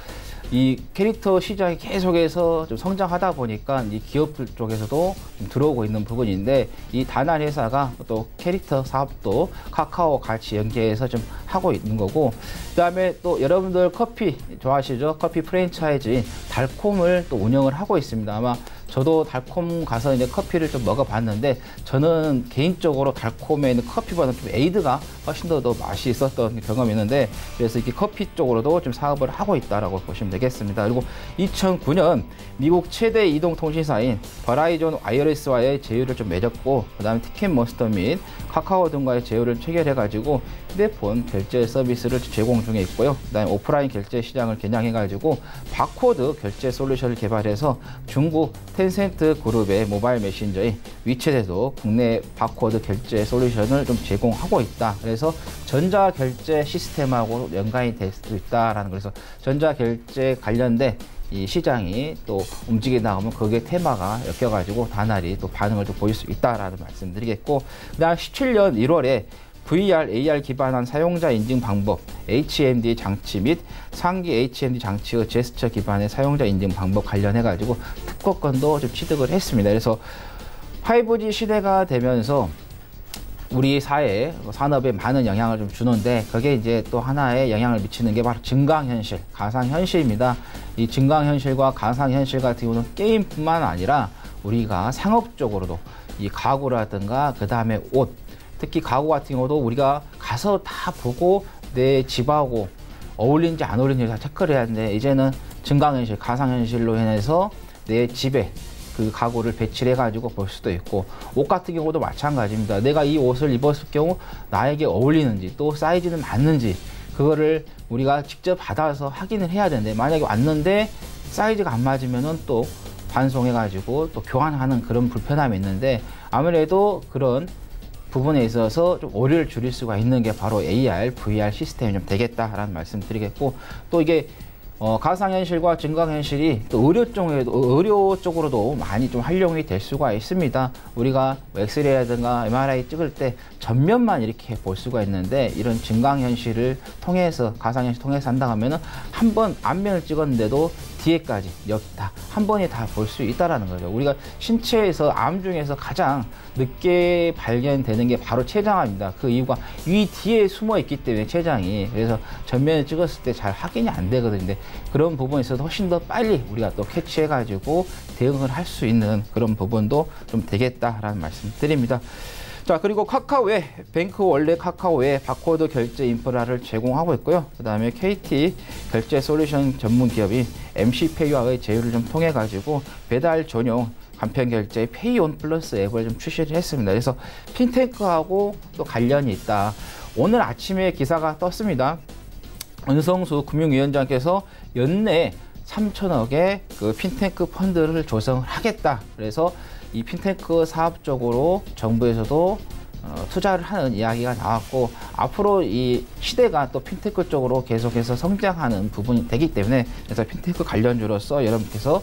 이 캐릭터 시장이 계속해서 좀 성장하다 보니까 이 기업들 쪽에서도 좀 들어오고 있는 부분인데, 이 다날 회사가 또 캐릭터 사업도 카카오 같이 연계해서 좀 하고 있는 거고, 그다음에 또 여러분들 커피 좋아하시죠? 커피 프랜차이즈인 달콤을 또 운영을 하고 있습니다. 아마 저도 달콤 가서 이제 커피를 좀 먹어봤는데, 저는 개인적으로 달콤에 있는 커피보다는 좀 에이드가 훨씬 더 맛이 있었던 경험이 있는데, 그래서 이렇게 커피 쪽으로도 좀 사업을 하고 있다라고 보시면 되겠습니다. 그리고 2009년 미국 최대 이동통신사인 버라이존 와이어리스와의 제휴를 좀 맺었고, 그다음에 티켓몬스터 및 카카오 등과의 제휴를 체결해가지고 휴대폰 결제 서비스를 제공 중에 있고요. 그다음에 오프라인 결제 시장을 겨냥해가지고 바코드 결제 솔루션을 개발해서 중국 텐센트 그룹의 모바일 메신저인 위챗에도 국내 바코드 결제 솔루션을 좀 제공하고 있다. 그래서 전자결제 시스템하고 연관이 될 수 있다라는, 그래서 전자결제 관련된 이 시장이 또 움직이다 보면 거기에 테마가 엮여가지고 다날이 또 반응을 좀 보일 수 있다라는 말씀드리겠고, 그다음 17년 1월에 VR, AR 기반한 사용자 인증 방법, HMD 장치 및 상기 HMD 장치의 제스처 기반의 사용자 인증 방법 관련해가지고 특허권도 좀 취득을 했습니다. 그래서 5G 시대가 되면서 우리 사회, 산업에 많은 영향을 좀 주는데, 그게 이제 또 하나의 영향을 미치는 게 바로 증강현실, 가상현실입니다. 이 증강현실과 가상현실 같은 경우는 게임뿐만 아니라 우리가 상업적으로도 이 가구라든가 그 다음에 옷, 특히 가구 같은 경우도 우리가 가서 다 보고 내 집하고 어울리는지 안 어울리는지 다 체크를 해야 하는데, 이제는 증강현실, 가상현실로 인해서 내 집에 그 가구를 배치를 해가지고 볼 수도 있고, 옷 같은 경우도 마찬가지입니다. 내가 이 옷을 입었을 경우 나에게 어울리는지 또 사이즈는 맞는지 그거를 우리가 직접 받아서 확인을 해야 되는데, 만약에 왔는데 사이즈가 안 맞으면은 또 반송해가지고 또 교환하는 그런 불편함이 있는데, 아무래도 그런 부분에 있어서 좀 오류를 줄일 수가 있는 게 바로 AR, VR 시스템이 좀 되겠다라는 말씀 드리겠고, 또 이게 가상현실과 증강현실이 또 의료 쪽으로도 많이 좀 활용이 될 수가 있습니다. 우리가 엑스레이라든가 MRI 찍을 때 전면만 이렇게 볼 수가 있는데, 이런 증강현실을 통해서, 가상현실 통해서 한다 하면은 한 번 앞면을 찍었는데도 뒤에까지 여기 다 한 번에 다 볼 수 있다라는 거죠. 우리가 신체에서 암 중에서 가장 늦게 발견되는 게 바로 췌장암입니다. 그 이유가 위 뒤에 숨어 있기 때문에 췌장이, 그래서 전면을 찍었을 때 잘 확인이 안 되거든요. 근데 그런 부분에 있어서 훨씬 더 빨리 우리가 또 캐치해 가지고 대응을 할 수 있는 그런 부분도 좀 되겠다라는 말씀 드립니다. 자, 그리고 카카오의 뱅크 원래 카카오의 바코드 결제 인프라를 제공하고 있고요. 그 다음에 KT 결제 솔루션 전문 기업인 MC페이와의 제휴를 좀 통해 가지고 배달 전용 간편 결제 페이온 플러스 앱을 좀 출시를 했습니다. 그래서 핀테크하고 또 관련이 있다. 오늘 아침에 기사가 떴습니다. 은성수 금융위원장께서 연내 3천억의 그 핀테크 펀드를 조성을 하겠다. 그래서 이 핀테크 사업 적으로 정부에서도 투자를 하는 이야기가 나왔고, 앞으로 이 시대가 또 핀테크 쪽으로 계속해서 성장하는 부분이 되기 때문에, 그래서 핀테크 관련주로서 여러분께서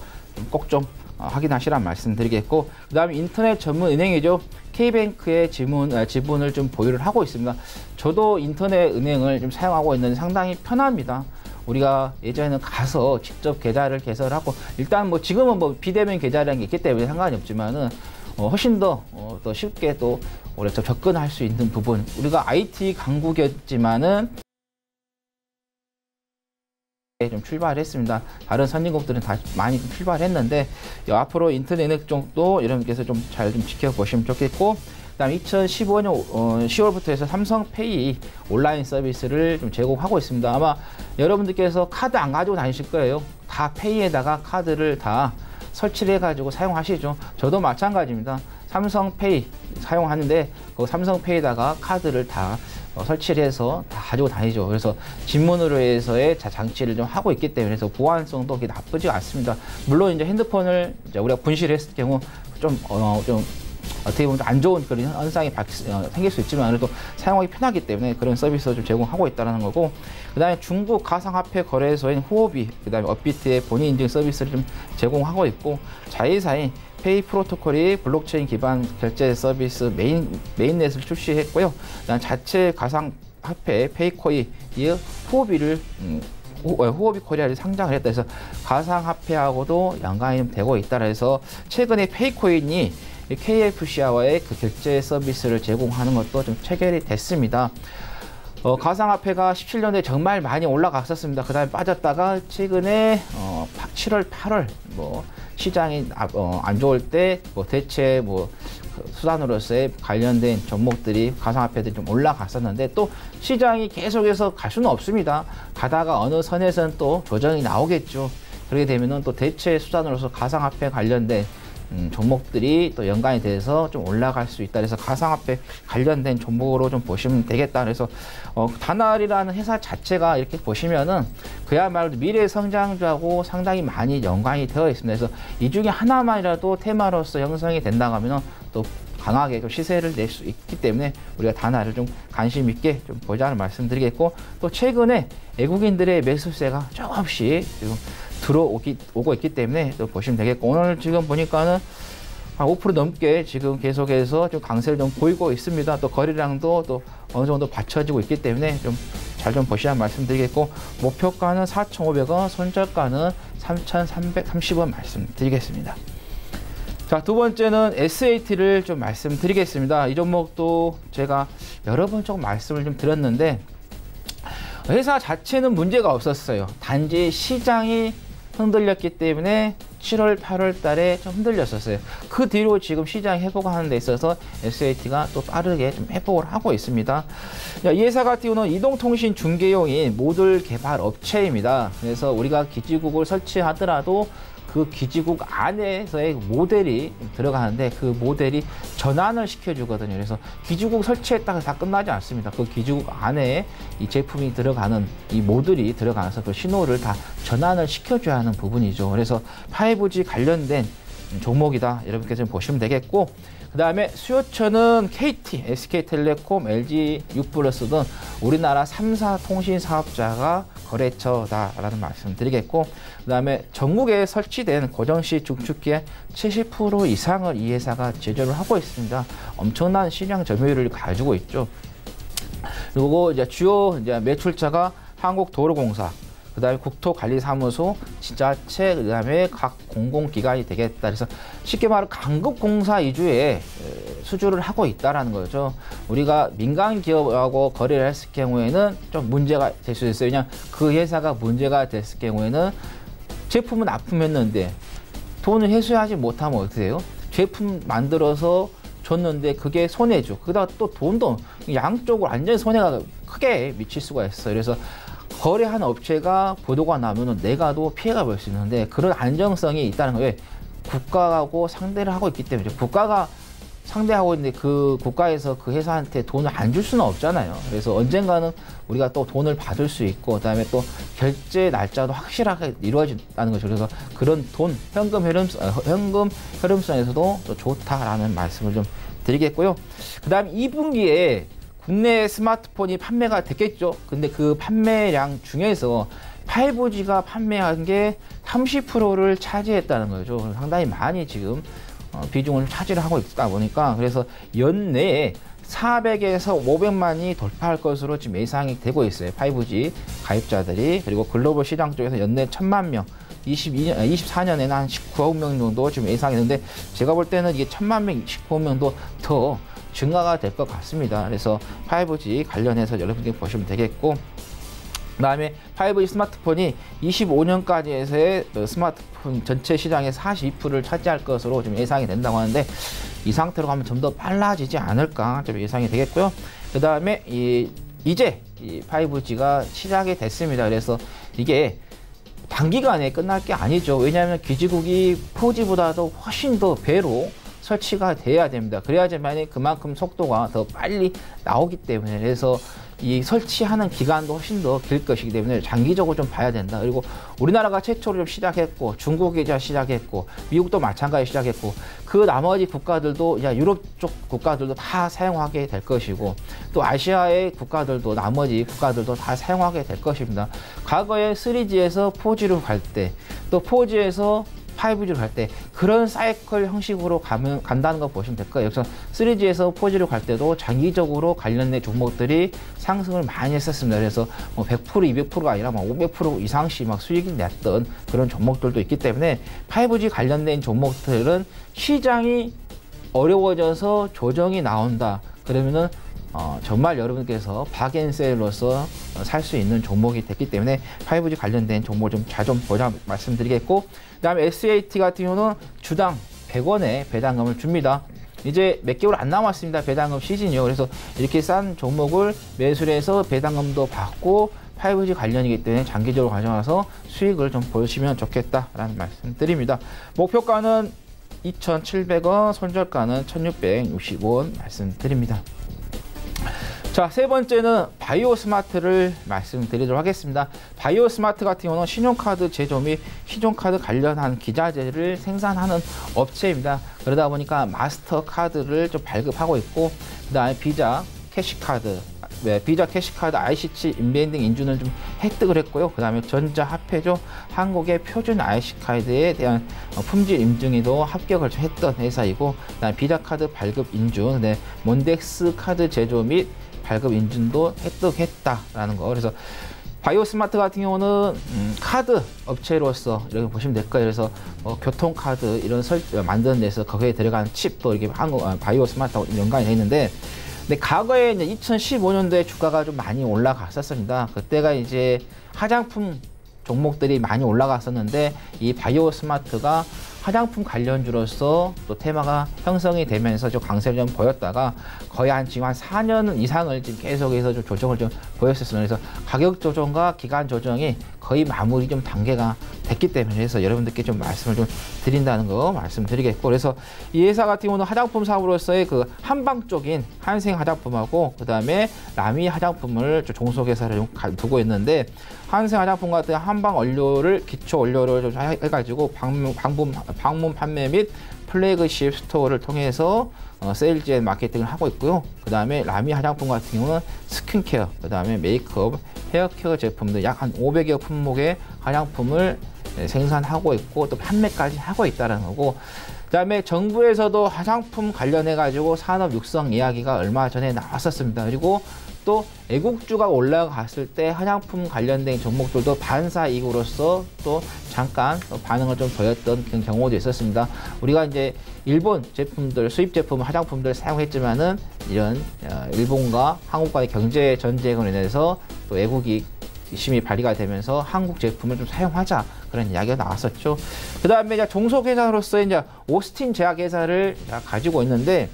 꼭 좀 확인하시란 말씀드리겠고, 그 다음에 인터넷 전문 은행이죠. K뱅크의 지분을 좀 보유를 하고 있습니다. 저도 인터넷 은행을 좀 사용하고 있는데 상당히 편합니다. 우리가 예전에는 가서 직접 계좌를 개설하고, 일단 뭐 지금은 뭐 비대면 계좌라는 게 있기 때문에 상관이 없지만은 훨씬 더 쉽게 또 우리가 접근할 수 있는 부분, 우리가 IT 강국이었지만은 좀 출발했습니다. 다른 선진국들은 다 많이 좀 출발했는데, 앞으로 인터넷 쪽도 여러분께서 좀 잘 좀 지켜보시면 좋겠고, 그다음 2015년 10월부터 해서 삼성페이 온라인 서비스를 좀 제공하고 있습니다. 아마 여러분들께서 카드 안 가지고 다니실 거예요. 다 페이에다가 카드를 다 설치를 해가지고 사용하시죠. 저도 마찬가지입니다. 삼성페이 사용하는데 그 삼성페이에다가 카드를 다 설치를 해서 다 가지고 다니죠. 그래서 집문으로 해서의 장치를 좀 하고 있기 때문에, 그래서 보안성도 그렇게 나쁘지 않습니다. 물론 이제 핸드폰을 이제 우리가 분실했을 경우 좀 어떻게 보면 안 좋은 그런 현상이 생길 수 있지만 그래도 사용하기 편하기 때문에 그런 서비스를 좀 제공하고 있다는 거고, 그다음에 중국 가상화폐 거래소인 후오비, 그다음에 업비트의 본인 인증 서비스를 좀 제공하고 있고, 자회사인 페이 프로토콜이 블록체인 기반 결제 서비스 메인넷을 출시했고요. 그다음 자체 가상화폐 페이코이의 후오비를 후오비 코리아를 상장을 했다 해서 가상화폐하고도 연관이 되고 있다 해서 최근에 페이코인이 KFC와의 그 결제 서비스를 제공하는 것도 좀 체결이 됐습니다. 가상화폐가 17년에 정말 많이 올라갔었습니다. 그 다음에 빠졌다가 최근에 7월, 8월 시장이 안 좋을 때 대체 수단으로서의 관련된 종목들이 가상화폐들이 좀 올라갔었는데 또 시장이 계속해서 갈 수는 없습니다. 가다가 어느 선에서는 또 조정이 나오겠죠. 그렇게 되면은 또 대체 수단으로서 가상화폐 관련된 종목들이 또 연관이 돼서 좀 올라갈 수 있다. 그래서 가상화폐 관련된 종목으로 좀 보시면 되겠다. 그래서 다날이라는 회사 자체가 이렇게 보시면은 그야말로 미래 성장주하고 상당히 많이 연관이 되어 있습니다. 그래서 이 중에 하나만이라도 테마로서 형성이 된다고 하면은 또 강하게 좀 시세를 낼 수 있기 때문에 우리가 다날을 좀 관심 있게 좀 보자는 말씀드리겠고, 또 최근에 외국인들의 매수세가 조금씩 지금 오고 있기 때문에 또 보시면 되겠고, 오늘 지금 보니까는 한 5% 넘게 지금 계속해서 좀 강세를 좀 보이고 있습니다. 또 거래량도 또 어느 정도 받쳐지고 있기 때문에 좀 잘 좀 보시라는 말씀드리겠고, 목표가는 4,500원, 손절가는 3,330원 말씀드리겠습니다. 자, 두 번째는 SAT를 좀 말씀드리겠습니다. 이 종목도 제가 여러 번 조금 말씀을 좀 드렸는데, 회사 자체는 문제가 없었어요. 단지 시장이 흔들렸기 때문에 7월, 8월 달에 좀 흔들렸었어요. 그 뒤로 지금 시장 회복하는 데 있어서 SAT가 또 빠르게 좀 회복을 하고 있습니다. 이 회사 같은 경우는 이동통신 중개용인 모듈 개발 업체입니다. 그래서 우리가 기지국을 설치하더라도 그 기지국 안에서의 모델이 들어가는데 그 모델이 전환을 시켜주거든요. 그래서 기지국 설치했다가 다 끝나지 않습니다. 그 기지국 안에 이 제품이 들어가는 이 모듈이 들어가서 그 신호를 다 전환을 시켜줘야 하는 부분이죠. 그래서 5G 관련된 종목이다. 여러분께서 좀 보시면 되겠고, 그 다음에 수요처는 KT, SK텔레콤, LG6플러스 등 우리나라 3사 통신 사업자가 거래처다라는 말씀 드리겠고, 그 다음에 전국에 설치된 고정시 중축기의 70% 이상을 이 회사가 제조를 하고 있습니다. 엄청난 시장 점유율을 가지고 있죠. 그리고 이제 주요 매출처가 한국도로공사, 그 다음에 국토관리사무소, 지자체, 그 다음에 각 공공기관이 되겠다. 그래서 쉽게 말하면 강급공사 위주의 수주를 하고 있다는 거죠. 우리가 민간 기업하고 거래를 했을 경우에는 좀 문제가 될 수 있어요. 왜냐하면 그 회사가 문제가 됐을 경우에는 제품은 납품했는데 돈을 회수하지 못하면 어떻게 해요? 제품 만들어서 줬는데 그게 손해죠. 그러다가 또 돈도 양쪽으로 완전히 손해가 크게 미칠 수가 있어요. 그래서 거래한 업체가 보도가 나면은 내가도 피해가 볼 수 있는데 그런 안정성이 있다는 거예요. 국가하고 상대를 하고 있기 때문에 국가가 상대하고 있는데 그 국가에서 그 회사한테 돈을 안 줄 수는 없잖아요. 그래서 언젠가는 우리가 또 돈을 받을 수 있고, 그다음에 또 결제 날짜도 확실하게 이루어진다는 거죠. 그래서 그런 돈, 현금 흐름성에서도 또 좋다라는 말씀을 좀 드리겠고요. 그다음 2분기에 국내 스마트폰이 판매가 됐겠죠. 근데 그 판매량 중에서 5G가 판매한 게 30%를 차지했다는 거죠. 상당히 많이 지금 비중을 차지를 하고 있다 보니까, 그래서 연내에 400에서 500만이 돌파할 것으로 지금 예상이 되고 있어요. 5G 가입자들이. 그리고 글로벌 시장 쪽에서 연내 1000만 명, 24년에는 한 19억 명 정도 지금 예상했는데, 제가 볼 때는 이게 1000만 명, 19억 명도 더 증가가 될 것 같습니다. 그래서 5G 관련해서 여러분들이 보시면 되겠고, 그 다음에 5G 스마트폰이 25년까지에서의 스마트폰 전체 시장의 42%를 차지할 것으로 좀 예상이 된다고 하는데, 이 상태로 가면 좀 더 빨라지지 않을까 좀 예상이 되겠고요. 그 다음에 이제 이 5G가 시작이 됐습니다. 그래서 이게 단기간에 끝날 게 아니죠. 왜냐하면 기지국이 4G보다도 훨씬 더 배로 설치가 돼야 됩니다. 그래야지만 그만큼 속도가 더 빨리 나오기 때문에, 그래서 이 설치하는 기간도 훨씬 더 길 것이기 때문에 장기적으로 좀 봐야 된다. 그리고 우리나라가 최초로 좀 시작했고 중국이 이제 시작했고 미국도 마찬가지로 시작했고 그 나머지 국가들도 이제 유럽 쪽 국가들도 다 사용하게 될 것이고 또 아시아의 국가들도 나머지 국가들도 다 사용하게 될 것입니다. 과거에 3G에서 4G로 갈 때 또 4G에서 5G로 갈 때 그런 사이클 형식으로 간다는 거 보시면 될 거예요. 그래서 3G에서 4G로 갈 때도 장기적으로 관련된 종목들이 상승을 많이 했었습니다. 그래서 뭐 100%, 200%가 아니라 막 500% 이상씩 막 수익이 냈던 그런 종목들도 있기 때문에 5G 관련된 종목들은 시장이 어려워져서 조정이 나온다. 그러면은 정말 여러분께서 박앤셀로서 살 수 있는 종목이 됐기 때문에 5G 관련된 종목을 좀 잘 좀 보자 말씀드리겠고, 그 다음에 SAT 같은 경우는 주당 100원의 배당금을 줍니다. 이제 몇 개월 안 남았습니다. 배당금 시즌이요. 그래서 이렇게 싼 종목을 매수를 해서 배당금도 받고 5G 관련이기 때문에 장기적으로 가져가서 수익을 좀 보시면 좋겠다라는 말씀 드립니다. 목표가는 2,700원, 손절가는 1,660원 말씀드립니다. 자, 세 번째는 바이오스마트를 말씀드리도록 하겠습니다. 바이오스마트 같은 경우는 신용카드 제조 및 신용카드 관련한 기자재를 생산하는 업체입니다. 그러다 보니까 마스터카드를 좀 발급하고 있고, 그 다음에 비자 캐시카드 IC 인밴딩 인증을 좀 획득을 했고요. 그 다음에 전자화폐죠. 한국의 표준 IC카드에 대한 품질 인증에도 합격을 좀 했던 회사이고, 그 다음에 비자카드 발급 인증, 네, 몬덱스 카드 제조 및 발급 인증도 획득했다라는 거. 그래서 바이오스마트 같은 경우는 카드 업체로서 이렇게 보시면 될 거예요. 그래서 교통카드 이런 만드는 데서 거기에 들어간 칩도 이렇게 바이오스마트하고 연관이 되어 있는데, 근데 과거에 이제 2015년도에 주가가 좀 많이 올라갔었습니다. 그때가 이제 화장품 종목들이 많이 올라갔었는데, 이 바이오스마트가 화장품 관련주로서 또 테마가 형성이 되면서 좀 강세를 좀 보였다가 거의 지금 한 4년 이상을 지금 계속해서 좀 조정을 좀 보였었습니다. 그래서 가격 조정과 기간 조정이 거의 마무리 좀 단계가 됐기 때문에, 그래서 여러분들께 좀 말씀을 좀 드린다는 거 말씀드리겠고, 그래서 이 회사 같은 경우는 화장품 사업으로서의 그 한방 쪽인 한생 화장품하고 그 다음에 라미 화장품을 종속회사를 좀 두고 있는데, 한생 화장품 같은 한방 원료를 기초 원료를 좀 해가지고 방문 판매 및 플래그십 스토어를 통해서 세일즈 앤 마케팅을 하고 있고요. 그 다음에 라미 화장품 같은 경우는 스킨케어, 그 다음에 메이크업, 헤어케어 제품들 약 한 500여 품목의 화장품을 생산하고 있고 또 판매까지 하고 있다는 거고, 그 다음에 정부에서도 화장품 관련해 가지고 산업 육성 이야기가 얼마 전에 나왔었습니다. 그리고 또 애국주가 올라갔을 때 화장품 관련된 종목들도 반사 이익으로서 또 잠깐 반응을 좀 보였던 그런 경우도 있었습니다. 우리가 이제 일본 제품들, 수입 제품, 화장품들 사용했지만은 이런 일본과 한국과의 경제 전쟁으로 인해서 또 애국이 심히 발휘가 되면서 한국 제품을 좀 사용하자, 그런 이야기가 나왔었죠. 그 다음에 이제 종속회사로서 이제 오스틴 제약회사를 가지고 있는데,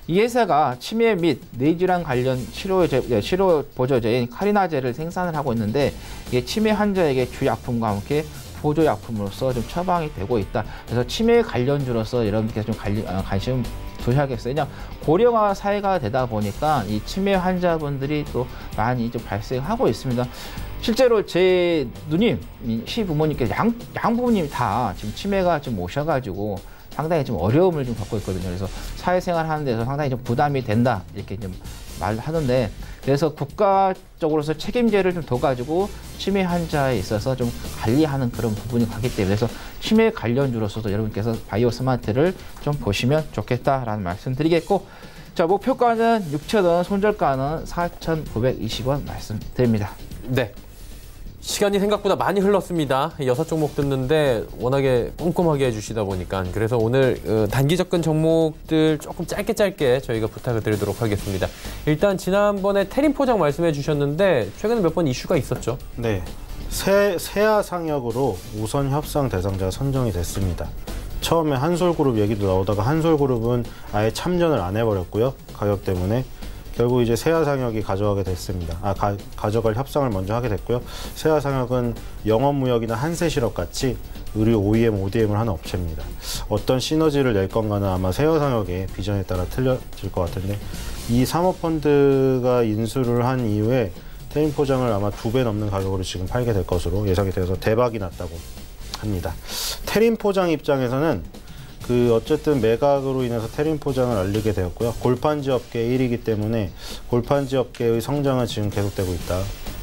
이 회사가 치매 및 뇌질환 관련 치료 보조제인 카리나제를 생산을 하고 있는데, 이게 치매 환자에게 주약품과 함께 보조약품으로서 좀 처방이 되고 있다. 그래서 치매 관련주로서 여러분께서 좀 관심 두셔야겠어요. 그냥 고령화 사회가 되다 보니까 이 치매 환자분들이 또 많이 좀 발생하고 있습니다. 실제로 제 누님, 시부모님께서 양부모님이 다 지금 치매가 좀 오셔가지고 상당히 좀 어려움을 좀 겪고 있거든요. 그래서 사회생활 하는 데서 상당히 좀 부담이 된다, 이렇게 좀 말하는데, 그래서 국가적으로서 책임제를 좀 둬가지고 치매 환자에 있어서 좀 관리하는 그런 부분이 가기 때문에, 그래서 치매 관련주로서도 여러분께서 바이오스마트를 좀 보시면 좋겠다라는 말씀 드리겠고, 자, 목표가는 6,000원, 손절가는 4,920원 말씀드립니다. 네. 시간이 생각보다 많이 흘렀습니다. 6종목 듣는데 워낙에 꼼꼼하게 해주시다 보니까, 그래서 오늘 단기 접근 종목들 조금 짧게 저희가 부탁을 드리도록 하겠습니다. 일단 지난번에 태림 포장 말씀해 주셨는데 최근에 몇 번 이슈가 있었죠? 네, 세아상역으로 우선 협상 대상자가 선정이 됐습니다. 처음에 한솔그룹 얘기도 나오다가 한솔그룹은 아예 참전을 안 해버렸고요. 가격 때문에 결국 이제 세아상혁이 가져가게 됐습니다. 가져갈 협상을 먼저 하게 됐고요. 세아상혁은 영업무역이나 한세실업 같이 의류 OEM, ODM을 하는 업체입니다. 어떤 시너지를 낼 건가는 아마 세아상혁의 비전에 따라 틀려질 것 같은데, 이 사모펀드가 인수를 한 이후에 태림 포장을 아마 2배 넘는 가격으로 지금 팔게 될 것으로 예상이 되어서 대박이 났다고 합니다. 태림 포장 입장에서는 어쨌든 매각으로 인해서 태림 포장을 알리게 되었고요. 골판지 업계 1위이기 때문에 골판지 업계의 성장은 지금 계속되고 있다.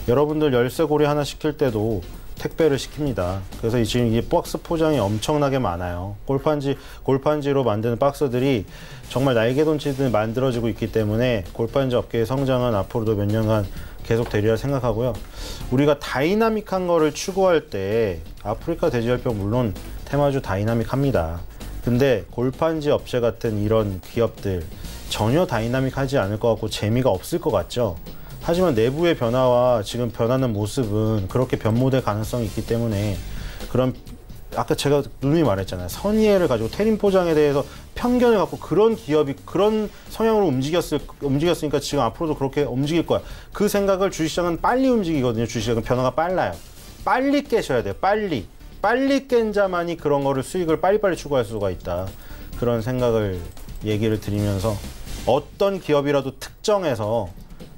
여러분들 열쇠고리 하나 시킬 때도 택배를 시킵니다. 그래서 지금 이 박스 포장이 엄청나게 많아요. 골판지로 만드는 박스들이 정말 날개돈치듯 만들어지고 있기 때문에 골판지 업계의 성장은 앞으로도 몇 년간 계속 되리라 생각하고요. 우리가 다이나믹한 거를 추구할 때 아프리카 돼지열병 물론 테마주 다이나믹합니다. 근데 골판지 업체 같은 이런 기업들 전혀 다이나믹하지 않을 것 같고 재미가 없을 것 같죠. 하지만 내부의 변화와 지금 변하는 모습은 그렇게 변모될 가능성이 있기 때문에, 그런 아까 제가 누누이 말했잖아요. 선의회를 가지고 태림 포장에 대해서 편견을 갖고 그런 기업이 그런 성향으로 움직였으니까 지금 앞으로도 그렇게 움직일 거야. 그 생각을 주식시장은 빨리 움직이거든요. 주식시장은 변화가 빨라요. 빨리 깨셔야 돼요. 빨리 깬 자만이 그런 거를 수익을 빨리빨리 추구할 수가 있다. 그런 생각을 얘기를 드리면서, 어떤 기업이라도 특정해서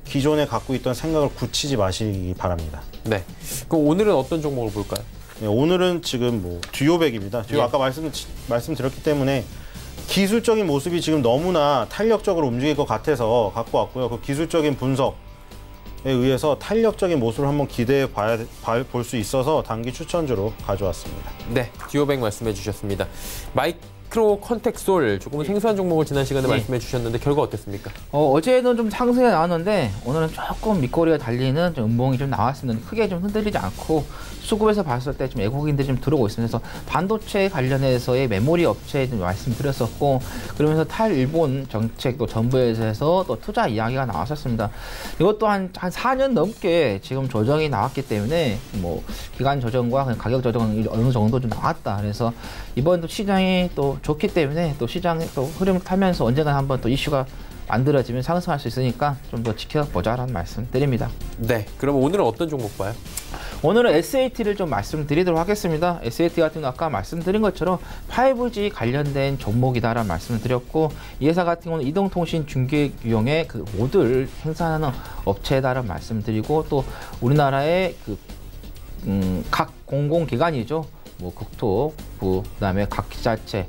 기존에 갖고 있던 생각을 굳히지 마시기 바랍니다. 네. 그럼 오늘은 어떤 종목을 볼까요? 네, 오늘은 지금 듀오백입니다. 지금 아까 말씀드렸기 때문에 기술적인 모습이 지금 너무나 탄력적으로 움직일 것 같아서 갖고 왔고요. 그 기술적인 분석에 의해서 탄력적인 모습을 한번 기대해 볼 수 있어서 단기 추천주로 가져왔습니다. 네, 듀오백 말씀해 주셨습니다. 마이크로 컨택솔 조금은 생소한 종목을 지난 시간에 말씀해 주셨는데 결과 어땠습니까? 어제는 좀 상승이 나왔는데 오늘은 조금 밑거리가 달리는 좀 음봉이 좀 나왔습니다. 크게 좀 흔들리지 않고 수급에서 봤을 때 좀 외국인들이 좀 들어오고 있습니다. 그래서 반도체 관련해서의 메모리 업체에 좀 말씀드렸었고, 그러면서 탈일본 정책도 정부에서 또 투자 이야기가 나왔었습니다. 이것도 한 4년 넘게 지금 조정이 나왔기 때문에 뭐 기간 조정과 그냥 가격 조정은 어느 정도 좀 나왔다. 그래서 이번도 시장이 또 좋기 때문에 또 시장의 또 흐름을 타면서 언젠가 한번 또 이슈가 만들어지면 상승할 수 있으니까 좀 더 지켜보자라는 말씀 드립니다. 네, 그럼 오늘은 어떤 종목 봐요? 오늘은 SAT를 좀 말씀드리도록 하겠습니다. SAT 같은 경우 아까 말씀드린 것처럼 5G 관련된 종목이다라는 말씀을 드렸고, 이 회사 같은 경우는 이동통신 중계용의 그 모듈 생산하는 업체다라는 말씀을 드리고, 또 우리나라의 각 공공기관이죠. 뭐 국토부, 그다음에 각 지자체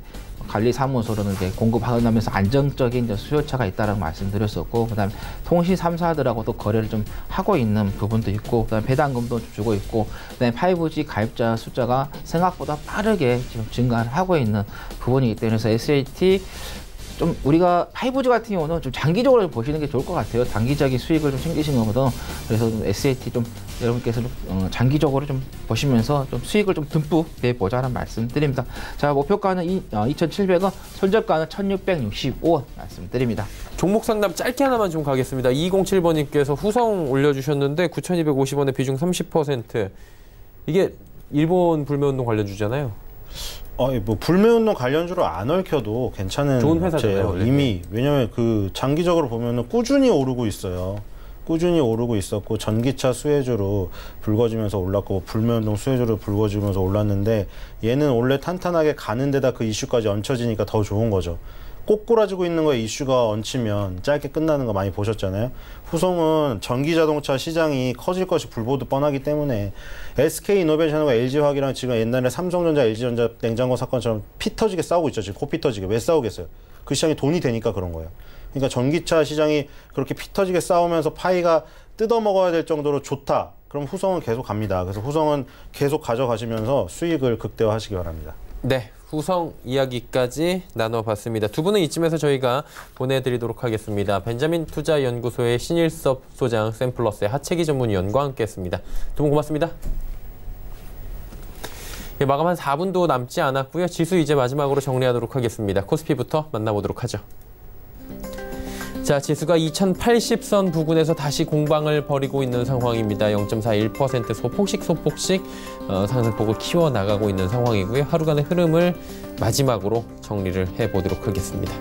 관리사무소로는 이제 공급하면서 안정적인 수요차가 있다라고 말씀드렸었고, 그다음에 통신 3사들하고도 거래를 좀 하고 있는 부분도 있고, 그다음에 배당금도 주고 있고, 그다음에 5G 가입자 숫자가 생각보다 빠르게 지금 증가를 하고 있는 부분이기 때문에 SAT 좀 우리가 5G 같은 경우는 좀 장기적으로 보시는 게 좋을 것 같아요. 단기적인 수익을 좀 챙기시는 것보다. 그래서 좀 SAT 좀 여러분께서 좀 장기적으로 좀 보시면서 좀 수익을 좀 듬뿍 내보자는 말씀 드립니다. 자, 목표가는 2,700원, 손절가는 1,665원 말씀드립니다. 종목 상담 짧게 하나만 좀 가겠습니다. 207번님께서 후성 올려주셨는데 9,250원에 비중 30%. 이게 일본 불매운동 관련주잖아요. 뭐 불매운동 관련주로 안 얽혀도 괜찮은 좋은 회사잖아요. 이미. 왜냐면 장기적으로 보면은 꾸준히 오르고 있어요. 꾸준히 오르고 있었고, 전기차 수혜주로 불거지면서 올랐고, 불매운동 수혜주로 불거지면서 올랐는데, 얘는 원래 탄탄하게 가는 데다 그 이슈까지 얹혀지니까 더 좋은 거죠. 꼬꾸라지고 있는 거에 이슈가 얹히면 짧게 끝나는 거 많이 보셨잖아요. 후성은 전기자동차 시장이 커질 것이 불보듯 뻔하기 때문에 SK이노베이션과 LG화학이랑 지금 옛날에 삼성전자, LG전자 냉장고 사건처럼 피 터지게 싸우고 있죠. 지금 코피 터지게. 왜 싸우겠어요? 그 시장이 돈이 되니까 그런 거예요. 그러니까 전기차 시장이 그렇게 피 터지게 싸우면서 파이가 뜯어먹어야 될 정도로 좋다. 그럼 후성은 계속 갑니다. 그래서 후성은 계속 가져가시면서 수익을 극대화하시기 바랍니다. 네, 후성 이야기까지 나눠봤습니다. 두 분은 이쯤에서 저희가 보내드리도록 하겠습니다. 벤자민 투자연구소의 신일섭 소장, 샘플러스의 하채기 전문위원과 함께했습니다. 두 분 고맙습니다. 예, 마감 한 4분도 남지 않았고요. 지수 이제 마지막으로 정리하도록 하겠습니다. 코스피부터 만나보도록 하죠. 자, 지수가 2080선 부근에서 다시 공방을 벌이고 있는 상황입니다. 0.41% 소폭씩 상승폭을 키워나가고 있는 상황이고요. 하루간의 흐름을 마지막으로 정리를 해보도록 하겠습니다.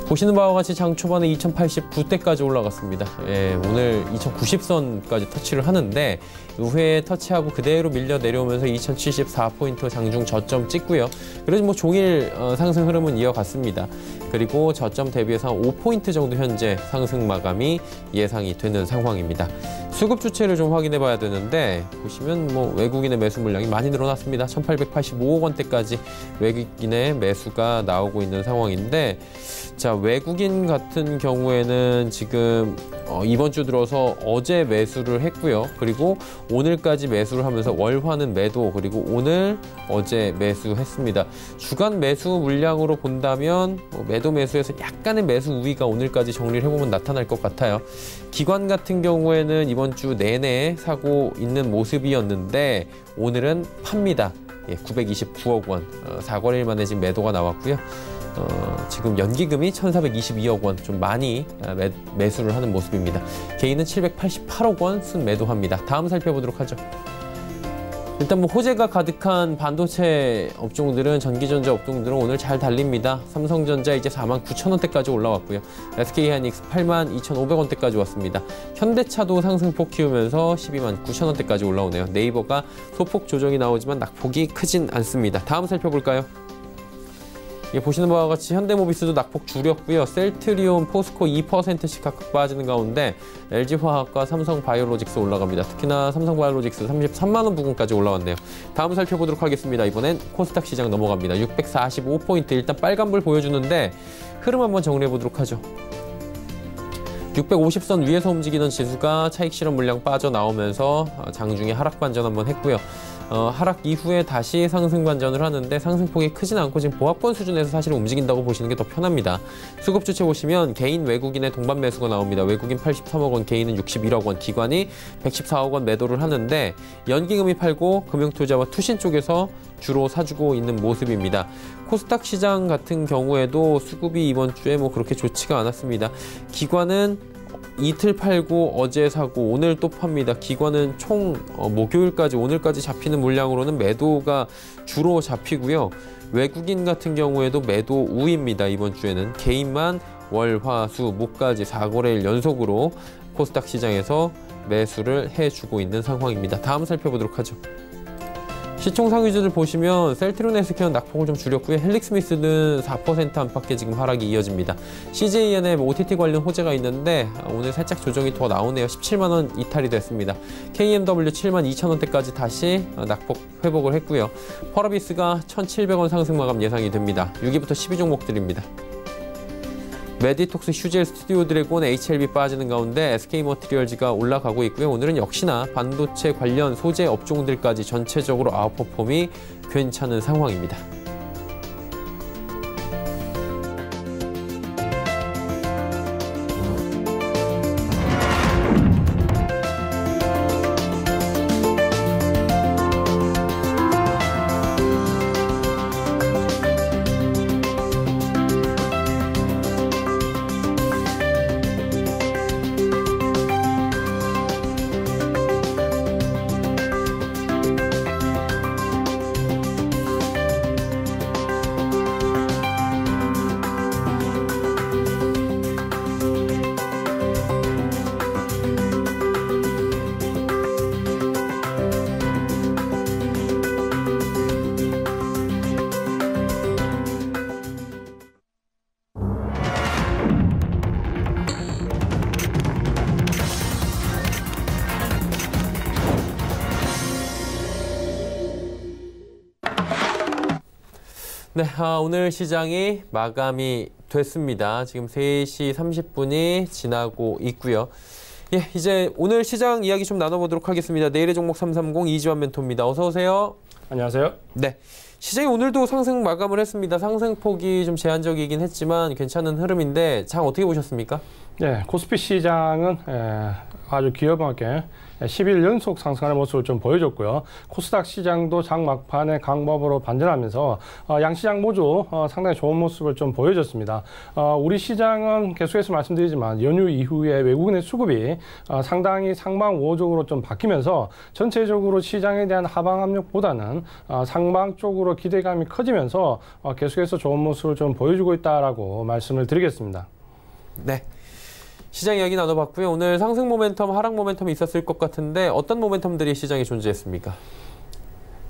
보시는 바와 같이 장 초반에 2089대까지 올라갔습니다. 예, 오늘 2090선까지 터치를 하는데 이후에 터치하고 그대로 밀려 내려오면서 2074포인트 장중 저점 찍고요. 그래서 뭐 종일 상승 흐름은 이어갔습니다. 그리고 저점 대비해서 한 5포인트 정도 현재 상승 마감이 예상이 되는 상황입니다. 수급 주체를 좀 확인해 봐야 되는데 보시면 뭐 외국인의 매수 물량이 많이 늘어났습니다. 1885억 원대까지 외국인의 매수가 나오고 있는 상황인데 자, 외국인 같은 경우에는 지금 이번 주 들어서 어제 매수를 했고요. 그리고 오늘까지 매수를 하면서 월화는 매도, 그리고 오늘, 어제 매수했습니다. 주간 매수 물량으로 본다면 매도 매수에서 약간의 매수 우위가 오늘까지 정리를 해보면 나타날 것 같아요. 기관 같은 경우에는 이번 주 내내 사고 있는 모습이었는데 오늘은 팝니다. 예, 929억 원, 4거래일 만에 지금 매도가 나왔고요. 지금 연기금이 1,422억 원, 좀 많이 매수를 하는 모습입니다. 개인은 788억 원 순매도합니다. 다음 살펴보도록 하죠. 일단 뭐 호재가 가득한 반도체 업종들은, 전기전자 업종들은 오늘 잘 달립니다. 삼성전자 이제 49,000원대까지 올라왔고요. SK하이닉스 82,500원대까지 왔습니다. 현대차도 상승폭 키우면서 129,000원대까지 올라오네요. 네이버가 소폭 조정이 나오지만 낙폭이 크진 않습니다. 다음 살펴볼까요? 예, 보시는 바와 같이 현대모비스도 낙폭 줄였고요. 셀트리온, 포스코 2%씩 각각 빠지는 가운데 LG화학과 삼성바이오로직스 올라갑니다. 특히나 삼성바이오로직스 33만 원 부근까지 올라왔네요. 다음 살펴보도록 하겠습니다. 이번엔 코스닥 시장 넘어갑니다. 645포인트, 일단 빨간불 보여주는데 흐름 한번 정리해 보도록 하죠. 650선 위에서 움직이던 지수가 차익 실현 물량 빠져나오면서 장중에 하락 반전 한번 했고요. 하락 이후에 다시 상승 반전을 하는데 상승폭이 크진 않고 지금 보합권 수준에서 사실 움직인다고 보시는 게 더 편합니다. 수급 주체 보시면 개인 외국인의 동반 매수가 나옵니다. 외국인 83억 원, 개인은 61억 원, 기관이 114억 원 매도를 하는데 연기금이 팔고 금융투자와 투신 쪽에서 주로 사주고 있는 모습입니다. 코스닥 시장 같은 경우에도 수급이 이번 주에 뭐 그렇게 좋지가 않았습니다. 기관은 이틀 팔고 어제 사고 오늘 또 팝니다. 기관은 총 목요일까지, 오늘까지 잡히는 물량으로는 매도가 주로 잡히고요. 외국인 같은 경우에도 매도 우입니다. 이번 주에는 개인만 월, 화, 수, 목까지 4거래일 연속으로 코스닥 시장에서 매수를 해주고 있는 상황입니다. 다음 살펴보도록 하죠. 시총 상위주들 보시면 셀트리온 헬스케어는 낙폭을 좀 줄였고요. 헬릭스미스는 4% 안팎의 지금 하락이 이어집니다. CJN의 OTT 관련 호재가 있는데 오늘 살짝 조정이 더 나오네요. 17만 원 이탈이 됐습니다. KMW 7만 2천 원대까지 다시 낙폭 회복을 했고요. 펄어비스가 1,700원 상승 마감 예상이 됩니다. 6위부터 12종목들입니다. 메디톡스, 휴젤, 스튜디오 드래곤, HLB 빠지는 가운데 SK머티리얼즈가 올라가고 있고요. 오늘은 역시나 반도체 관련 소재 업종들까지 전체적으로 아웃퍼폼이 괜찮은 상황입니다. 네, 오늘 시장이 마감이 됐습니다. 지금 3시 30분이 지나고 있고요. 예, 이제 오늘 시장 이야기 좀 나눠보도록 하겠습니다. 내일의 종목 330 이지환 멘토입니다. 어서 오세요. 안녕하세요. 네, 시장이 오늘도 상승 마감을 했습니다. 상승폭이 좀 제한적이긴 했지만 괜찮은 흐름인데 장 어떻게 보셨습니까? 네, 코스피 시장은 아주 기어막히게 10일 연속 상승하는 모습을 좀 보여줬고요. 코스닥 시장도 장 막판에 강보합으로 반전하면서 양시장 모두 상당히 좋은 모습을 좀 보여줬습니다. 우리 시장은 계속해서 말씀드리지만 연휴 이후에 외국인의 수급이 상당히 상방 우호적으로 좀 바뀌면서 전체적으로 시장에 대한 하방 압력보다는 상방 쪽으로 기대감이 커지면서 계속해서 좋은 모습을 좀 보여주고 있다라고 말씀을 드리겠습니다. 네. 시장 이야기 나눠봤고요. 오늘 상승 모멘텀, 하락 모멘텀이 있었을 것 같은데 어떤 모멘텀들이 시장에 존재했습니까?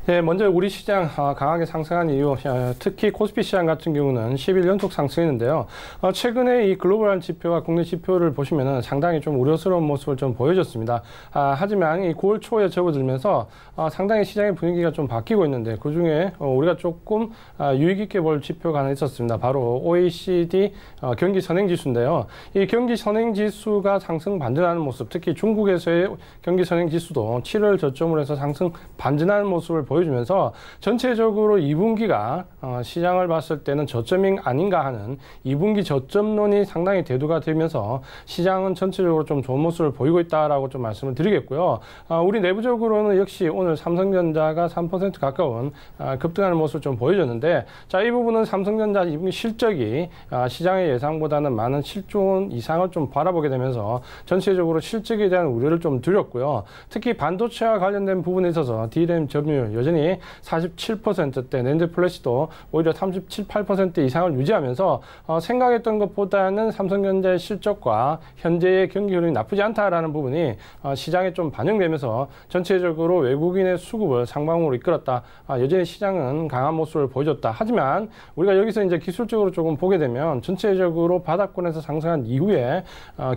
네, 먼저 우리 시장 강하게 상승한 이유, 특히 코스피 시장 같은 경우는 10일 연속 상승했는데요. 최근에 이 글로벌한 지표와 국내 지표를 보시면은 상당히 좀 우려스러운 모습을 좀 보여줬습니다. 하지만 이 9월 초에 접어들면서 상당히 시장의 분위기가 좀 바뀌고 있는데 그중에 우리가 조금 유의 깊게 볼 지표가 하나 있었습니다. 바로 OECD 경기 선행 지수인데요. 이 경기 선행 지수가 상승 반전하는 모습, 특히 중국에서의 경기 선행 지수도 7월 저점으로 해서 상승 반전하는 모습을 보여주면서 전체적으로 2분기가 시장을 봤을 때는 저점이 아닌가 하는 2분기 저점론이 상당히 대두가 되면서 시장은 전체적으로 좀 좋은 모습을 보이고 있다라고 좀 말씀을 드리겠고요. 우리 내부적으로는 역시 오늘 삼성전자가 3% 가까운 급등하는 모습을 좀 보여줬는데, 자, 이 부분은 삼성전자 2분기 실적이 시장의 예상보다는 많은 7조 원 이상을 좀 바라보게 되면서 전체적으로 실적에 대한 우려를 좀 드렸고요. 특히 반도체와 관련된 부분에 있어서 D램 점유율 여전히 47%대, 낸드 플래시도 오히려 37, 8% 이상을 유지하면서 생각했던 것보다는 삼성전자의 실적과 현재의 경기 흐름이 나쁘지 않다라는 부분이 시장에 좀 반영되면서 전체적으로 외국인의 수급을 상방으로 이끌었다. 여전히 시장은 강한 모습을 보여줬다. 하지만 우리가 여기서 이제 기술적으로 조금 보게 되면 전체적으로 바닥권에서 상승한 이후에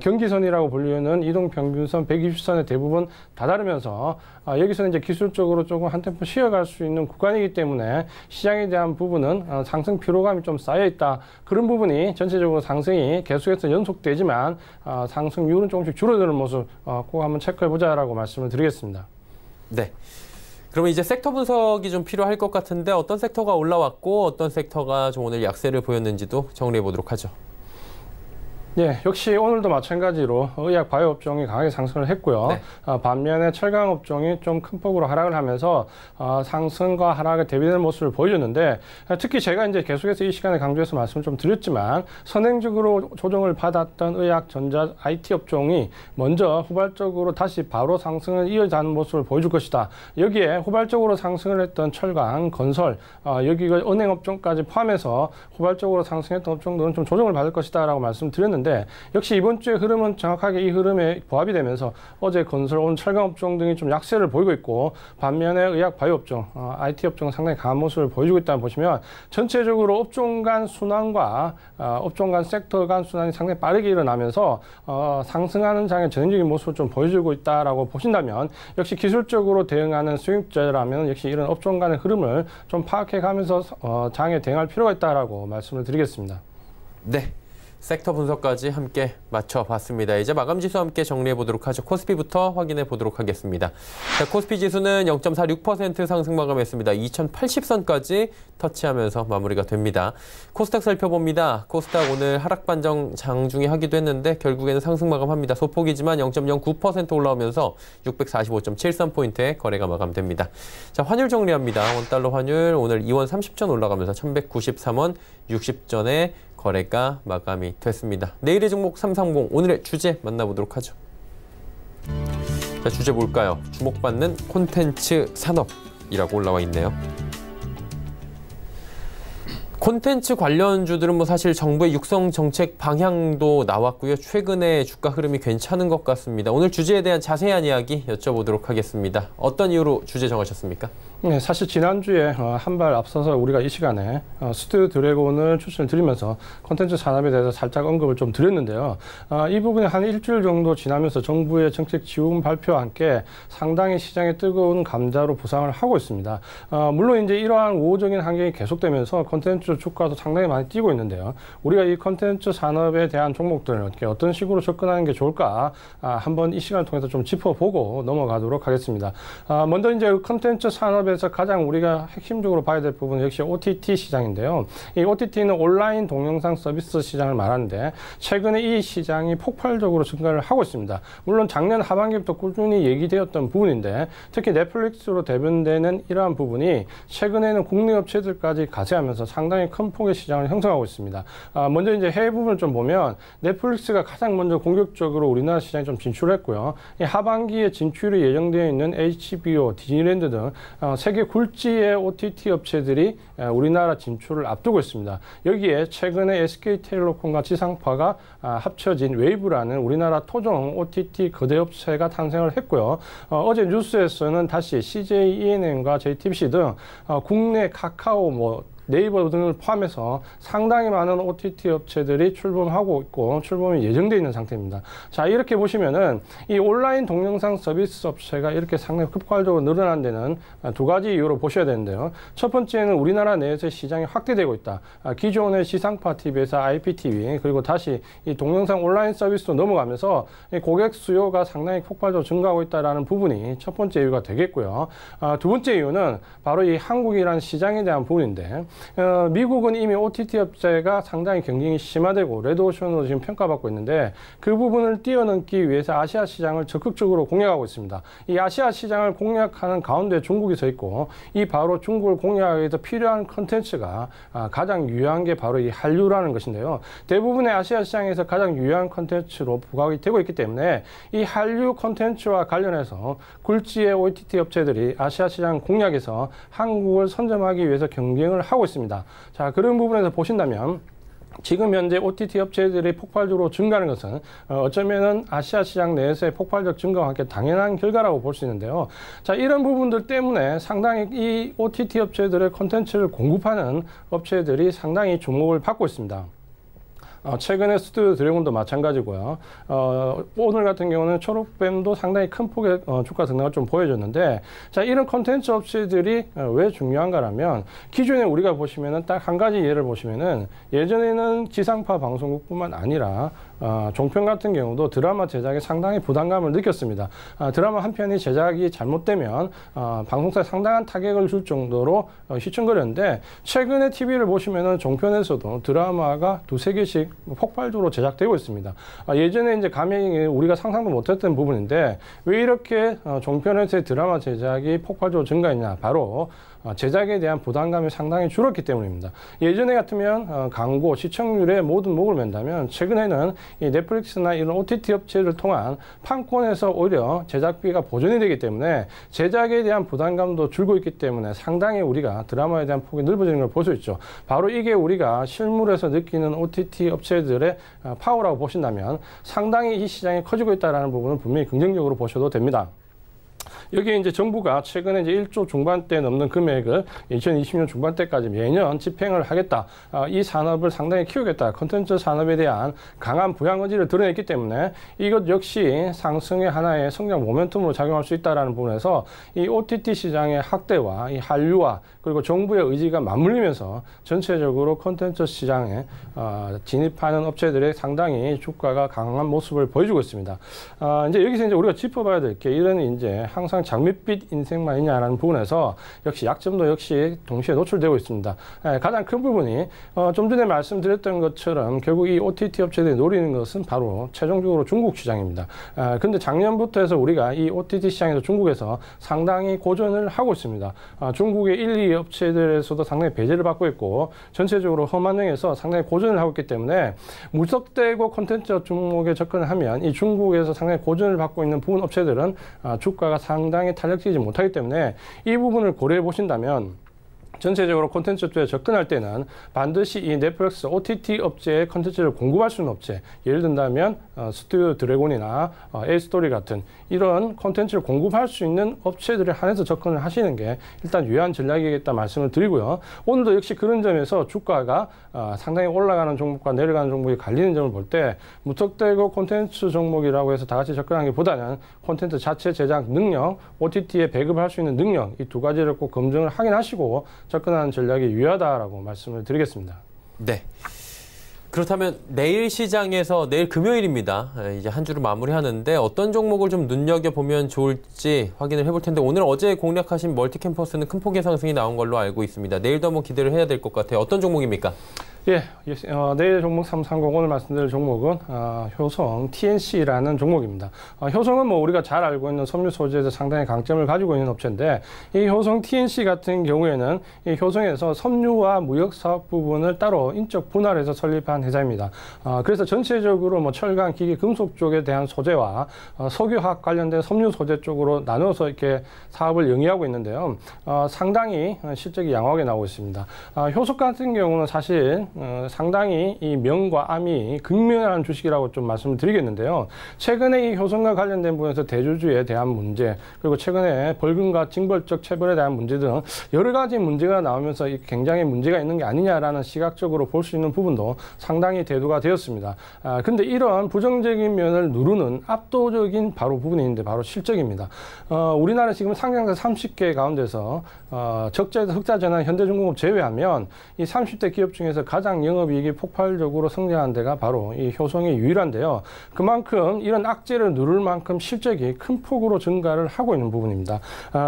경기선이라고 불리는 이동평균선 120선의 대부분 다다르면서 여기서는 이제 기술적으로 조금 한 템포 쉬어갈 수 있는 구간이기 때문에 시장에 대한 부분은 상승 피로감이 좀 쌓여있다. 그런 부분이 전체적으로 상승이 계속해서 연속되지만 상승률은 조금씩 줄어드는 모습 꼭 한번 체크해보자라고 말씀을 드리겠습니다. 네. 그러면 이제 섹터 분석이 좀 필요할 것 같은데 어떤 섹터가 올라왔고 어떤 섹터가 좀 오늘 약세를 보였는지도 정리해 보도록 하죠. 네, 역시 오늘도 마찬가지로 의약 바이오 업종이 강하게 상승을 했고요. 네. 반면에 철강 업종이 좀 큰 폭으로 하락을 하면서 상승과 하락에 대비되는 모습을 보여줬는데, 특히 제가 이제 계속해서 이 시간에 강조해서 말씀을 좀 드렸지만 선행적으로 조정을 받았던 의약, 전자, IT 업종이 먼저 후발적으로 다시 바로 상승을 이어가는 모습을 보여줄 것이다. 여기에 후발적으로 상승을 했던 철강, 건설, 여기가 은행 업종까지 포함해서 후발적으로 상승했던 업종들은 좀 조정을 받을 것이다라고 말씀드렸는데, 역시 이번 주의 흐름은 정확하게 이 흐름에 부합이 되면서 어제 건설, 오늘 철강 업종 등이 좀 약세를 보이고 있고, 반면에 의약 바이오 업종, IT 업종은 상당히 강한 모습을 보여주고 있다고 보시면 전체적으로 업종 간 순환과 업종 간 섹터 간 순환이 상당히 빠르게 일어나면서 상승하는 장의 전형적인 모습을 좀 보여주고 있다라고 보신다면, 역시 기술적으로 대응하는 수익자라면 역시 이런 업종 간의 흐름을 좀 파악해 가면서 장에 대응할 필요가 있다라고 말씀을 드리겠습니다. 네. 섹터 분석까지 함께 맞춰봤습니다. 이제 마감 지수 함께 정리해 보도록 하죠. 코스피부터 확인해 보도록 하겠습니다. 자, 코스피 지수는 0.46% 상승 마감했습니다. 2080선까지 터치하면서 마무리가 됩니다. 코스닥 살펴봅니다. 코스닥 오늘 하락 반정 장중에 하기도 했는데 결국에는 상승 마감합니다. 소폭이지만 0.09% 올라오면서 645.73포인트의 거래가 마감됩니다. 자, 환율 정리합니다. 원달러 환율 오늘 2원 30전 올라가면서 1193원 60전에 거래가 마감이 됐습니다. 내일의 종목 330 오늘의 주제 만나보도록 하죠. 자, 주제 뭘까요? 주목받는 콘텐츠 산업이라고 올라와 있네요. 콘텐츠 관련주들은 뭐 사실 정부의 육성 정책 방향도 나왔고요. 최근에 주가 흐름이 괜찮은 것 같습니다. 오늘 주제에 대한 자세한 이야기 여쭤보도록 하겠습니다. 어떤 이유로 주제 정하셨습니까? 네, 사실 지난주에 한 발 앞서서 우리가 이 시간에 스튜디오 드래곤을 추천을 드리면서 콘텐츠 산업에 대해서 살짝 언급을 좀 드렸는데요. 이 부분이 한 일주일 정도 지나면서 정부의 정책 지원 발표와 함께 상당히 시장에 뜨거운 감자로 부상을 하고 있습니다. 물론 이제 이러한 우호적인 환경이 계속되면서 콘텐츠 주가도 상당히 많이 뛰고 있는데요. 우리가 이 콘텐츠 산업에 대한 종목들을 어떤 식으로 접근하는 게 좋을까 한번 이 시간을 통해서 좀 짚어보고 넘어가도록 하겠습니다. 먼저 이제 콘텐츠 산업에 산업에서 가장 우리가 핵심적으로 봐야 될 부분은 역시 OTT 시장인데요. 이 OTT는 온라인 동영상 서비스 시장을 말하는데 최근에 이 시장이 폭발적으로 증가를 하고 있습니다. 물론 작년 하반기부터 꾸준히 얘기되었던 부분인데 특히 넷플릭스로 대변되는 이러한 부분이 최근에는 국내 업체들까지 가세하면서 상당히 큰 폭의 시장을 형성하고 있습니다. 먼저 이제 해외 부분을 좀 보면 넷플릭스가 가장 먼저 공격적으로 우리나라 시장에 좀 진출했고요. 이 하반기에 진출이 예정되어 있는 HBO, 디즈니랜드 등 세계 굴지의 OTT 업체들이 우리나라 진출을 앞두고 있습니다. 여기에 최근에 SK텔레콤과 지상파가 합쳐진 웨이브라는 우리나라 토종 OTT 거대 업체가 탄생을 했고요. 어제 뉴스에서는 다시 CJ ENM과 JTBC 등 국내 카카오, 네이버 등을 포함해서 상당히 많은 OTT 업체들이 출범하고 있고 출범이 예정되어 있는 상태입니다. 자, 이렇게 보시면은 이 온라인 동영상 서비스 업체가 이렇게 상당히 급발적으로 늘어난 데는 두 가지 이유로 보셔야 되는데요. 첫 번째는 우리나라 내에서 시장이 확대되고 있다. 기존의 지상파 TV에서 IPTV 그리고 다시 이 동영상 온라인 서비스로 넘어가면서 이 고객 수요가 상당히 폭발적으로 증가하고 있다는 부분이 첫 번째 이유가 되겠고요. 두 번째 이유는 바로 이 한국이라는 시장에 대한 부분인데 미국은 이미 OTT 업체가 상당히 경쟁이 심화되고 레드오션으로 지금 평가받고 있는데 그 부분을 뛰어넘기 위해서 아시아 시장을 적극적으로 공략하고 있습니다. 이 아시아 시장을 공략하는 가운데 중국이 서 있고 이 바로 중국을 공략하기 위해서 필요한 컨텐츠가 가장 유효한 게 바로 이 한류라는 것인데요. 대부분의 아시아 시장에서 가장 유효한 컨텐츠로 부각이 되고 있기 때문에 이 한류 컨텐츠와 관련해서 굴지의 OTT 업체들이 아시아 시장 공략에서 한국을 선점하기 위해서 경쟁을 하고 있습니다. 자, 그런 부분에서 보신다면 지금 현재 OTT 업체들이 폭발적으로 증가하는 것은 어쩌면은 아시아 시장 내에서의 폭발적 증가와 함께 당연한 결과라고 볼 수 있는데요. 자, 이런 부분들 때문에 상당히 이 OTT 업체들의 콘텐츠를 공급하는 업체들이 상당히 주목을 받고 있습니다. 최근에 스튜디오 드래곤도 마찬가지고요. 오늘 같은 경우는 초록뱀도 상당히 큰 폭의 주가 등락을 좀 보여줬는데, 자, 이런 콘텐츠 업체들이 왜 중요한가라면 기존에 우리가 보시면은 딱 한 가지 예를 보시면은 예전에는 지상파 방송국뿐만 아니라 종편 같은 경우도 드라마 제작에 상당히 부담감을 느꼈습니다. 드라마 한 편이 제작이 잘못되면 방송사에 상당한 타격을 줄 정도로 휘청거렸는데, 최근에 TV를 보시면은 종편에서도 드라마가 두세 개씩 폭발적으로 제작되고 있습니다. 예전에 이제 감히 우리가 상상도 못했던 부분인데 왜 이렇게 종편에서의 드라마 제작이 폭발적으로 증가했냐? 바로 제작에 대한 부담감이 상당히 줄었기 때문입니다. 예전에 같으면 광고, 시청률에 모든 목을 맨다면 최근에는 이 넷플릭스나 이런 OTT 업체를 통한 판권에서 오히려 제작비가 보전이 되기 때문에 제작에 대한 부담감도 줄고 있기 때문에 상당히 우리가 드라마에 대한 폭이 넓어지는 걸 볼 수 있죠. 바로 이게 우리가 실물에서 느끼는 OTT 업체들의 파워라고 보신다면 상당히 이 시장이 커지고 있다는 부분은 분명히 긍정적으로 보셔도 됩니다. 여기에 이제 정부가 최근에 이제 1조 중반대 넘는 금액을 2020년 중반대까지 매년 집행을 하겠다. 이 산업을 상당히 키우겠다. 콘텐츠 산업에 대한 강한 부양 의지를 드러냈기 때문에 이것 역시 상승의 하나의 성장 모멘텀으로 작용할 수 있다는 부분에서 이 OTT 시장의 확대와 이 한류와 그리고 정부의 의지가 맞물리면서 전체적으로 콘텐츠 시장에 진입하는 업체들의 상당히 주가가 강한 모습을 보여주고 있습니다. 이제 여기서 이제 우리가 짚어봐야 될 게 이런 이제 항상 장밋빛 인생만 있냐라는 부분에서 역시 약점도 역시 동시에 노출되고 있습니다. 가장 큰 부분이 좀 전에 말씀드렸던 것처럼 결국 이 OTT 업체들이 노리는 것은 바로 최종적으로 중국 시장입니다. 근데 작년부터 해서 우리가 이 OTT 시장에서 중국에서 상당히 고전을 하고 있습니다. 중국의 1, 2 업체들에서도 상당히 배제를 받고 있고 전체적으로 험한형에서 상당히 고전을 하고 있기 때문에 무턱대고 콘텐츠 종목에 접근을 하면 이 중국에서 상당히 고전을 받고 있는 부분 업체들은 주가가 상당히 탄력적이지 못하기 때문에 이 부분을 고려해 보신다면 전체적으로 콘텐츠 업체에 접근할 때는 반드시 이 넷플릭스 OTT 업체의 콘텐츠를 공급할 수 있는 업체, 예를 든다면 스튜디오 드래곤이나 A스토리 같은 이런 콘텐츠를 공급할 수 있는 업체들에 한해서 접근을 하시는 게 일단 유효한 전략이겠다 말씀을 드리고요. 오늘도 역시 그런 점에서 주가가 상당히 올라가는 종목과 내려가는 종목이 갈리는 점을 볼 때 무턱대고 콘텐츠 종목이라고 해서 다 같이 접근하기보다는 콘텐츠 자체 제작 능력, OTT에 배급할 수 있는 능력, 이 두 가지를 꼭 검증을 하긴 하시고 접근하는 전략이 유효하다라고 말씀을 드리겠습니다. 네. 그렇다면 내일 시장에서 내일 금요일입니다. 이제 한 주를 마무리하는데 어떤 종목을 좀 눈여겨보면 좋을지 확인을 해볼 텐데 오늘 어제 공략하신 멀티캠퍼스는 큰 폭의 상승이 나온 걸로 알고 있습니다. 내일도 한번 기대를 해야 될 것 같아요. 어떤 종목입니까? 예, 내일 종목 330 오늘 말씀드릴 종목은 효성 TNC라는 종목입니다. 효성은 뭐 우리가 잘 알고 있는 섬유 소재에서 상당히 강점을 가지고 있는 업체인데 이 효성 TNC 같은 경우에는 이 효성에서 섬유와 무역 사업 부분을 따로 인적 분할해서 설립한 회사입니다. 그래서 전체적으로 뭐 철강, 기계, 금속 쪽에 대한 소재와 석유화학 관련된 섬유 소재 쪽으로 나눠서 이렇게 사업을 영위하고 있는데요. 상당히 실적이 양호하게 나오고 있습니다. 효석 같은 경우는 사실 상당히 이 명과 암이 극명한 주식이라고 좀 말씀을 드리겠는데요. 최근에 이 효성과 관련된 부분에서 대주주에 대한 문제, 그리고 최근에 벌금과 징벌적 처벌에 대한 문제 등 여러 가지 문제가 나오면서 굉장히 문제가 있는 게 아니냐라는 시각적으로 볼 수 있는 부분도 상당히 대두가 되었습니다. 근데 이런 부정적인 면을 누르는 압도적인 바로 부분이 있는데 바로 실적입니다. 우리나라 지금 상장사 30개 가운데서 적자에서 흑자전환 현대중공업 제외하면 이 30대 기업 중에서 가장 영업이익이 폭발적으로 성장한 데가 바로 이 효성이 유일한데요. 그만큼 이런 악재를 누를 만큼 실적이 큰 폭으로 증가를 하고 있는 부분입니다.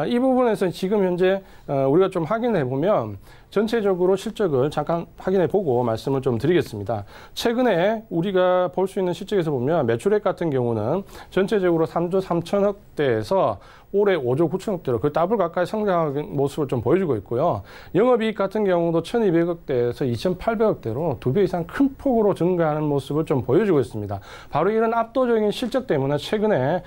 이 부분에서 지금 현재 우리가 좀 확인해 보면 전체적으로 실적을 잠깐 확인해 보고 말씀을 좀 드리겠습니다. 최근에 우리가 볼 수 있는 실적에서 보면 매출액 같은 경우는 전체적으로 3조 3천억대에서 올해 5조 9천억대로 그 더블 가까이 성장하는 모습을 좀 보여주고 있고요. 영업이익 같은 경우도 1,200억대에서 2,800억대로 2배 이상 큰 폭으로 증가하는 모습을 좀 보여주고 있습니다. 바로 이런 압도적인 실적 때문에 최근에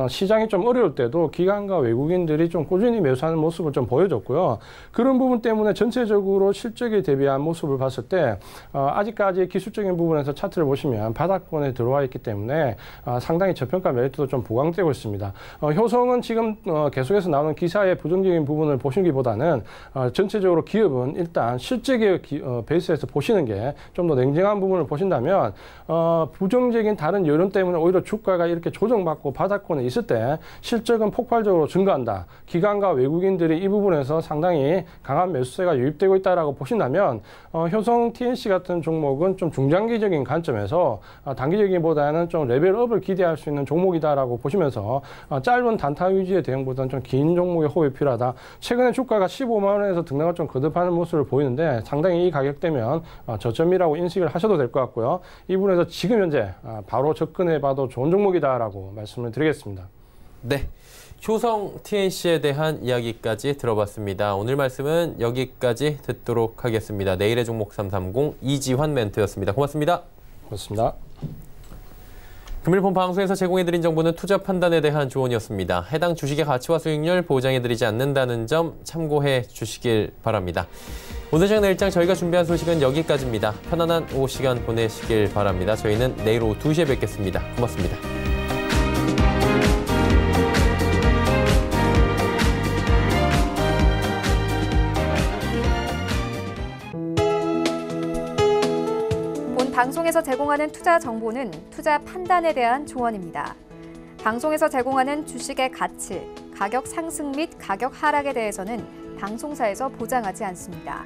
시장이 좀 어려울 때도 기관과 외국인들이 좀 꾸준히 매수하는 모습을 좀 보여줬고요. 그런 부분 때문에 전체적으로 실적에 대비한 모습을 봤을 때 아직까지 기술적인 부분에서 차트를 보시면 바닥권에 들어와 있기 때문에 상당히 저평가 메리트도 좀 보강되고 있습니다. 효성은 지금 계속해서 나오는 기사의 부정적인 부분을 보시기보다는 전체적으로 기업은 일단 실적의 베이스에서 보시는 게 좀 더 냉정한 부분을 보신다면 부정적인 다른 요인 때문에 오히려 주가가 이렇게 조정받고 바닥권에 있을 때 실적은 폭발적으로 증가한다. 기관과 외국인들이 이 부분에서 상당히 강한 매수세가 유입되고 있다라고 보신다면 효성 TNC 같은 종목은 좀 중장기적인 관점에서 단기적인보다는 좀 레벨업을 기대할 수 있는 종목이다라고 보시면서 짧은 단타 위주의 대응보다는 좀 긴 종목의 호흡이 필요하다. 최근에 주가가 15만 원에서 등락을 좀 거듭하는 모습을 보이는데 상당히 이 가격대면 저점이라고 인식을 하셔도 될 것 같고요. 이 부분에서 지금 현재 바로 접근해봐도 좋은 종목이다라고 말씀을 드리겠습니다. 네, 효성 TNC에 대한 이야기까지 들어봤습니다. 오늘 말씀은 여기까지 듣도록 하겠습니다. 내일의 종목 330 이지환 멘토였습니다. 고맙습니다. 고맙습니다. 금일본 방송에서 제공해드린 정보는 투자 판단에 대한 조언이었습니다. 해당 주식의 가치와 수익률 보장해드리지 않는다는 점 참고해 주시길 바랍니다. 오늘 장 내일장 저희가 준비한 소식은 여기까지입니다. 편안한 오후 시간 보내시길 바랍니다. 저희는 내일 오후 2시에 뵙겠습니다. 고맙습니다. 방송에서 제공하는 투자 정보는 투자 판단에 대한 조언입니다. 방송에서 제공하는 주식의 가치, 가격 상승 및 가격 하락에 대해서는 방송사에서 보장하지 않습니다.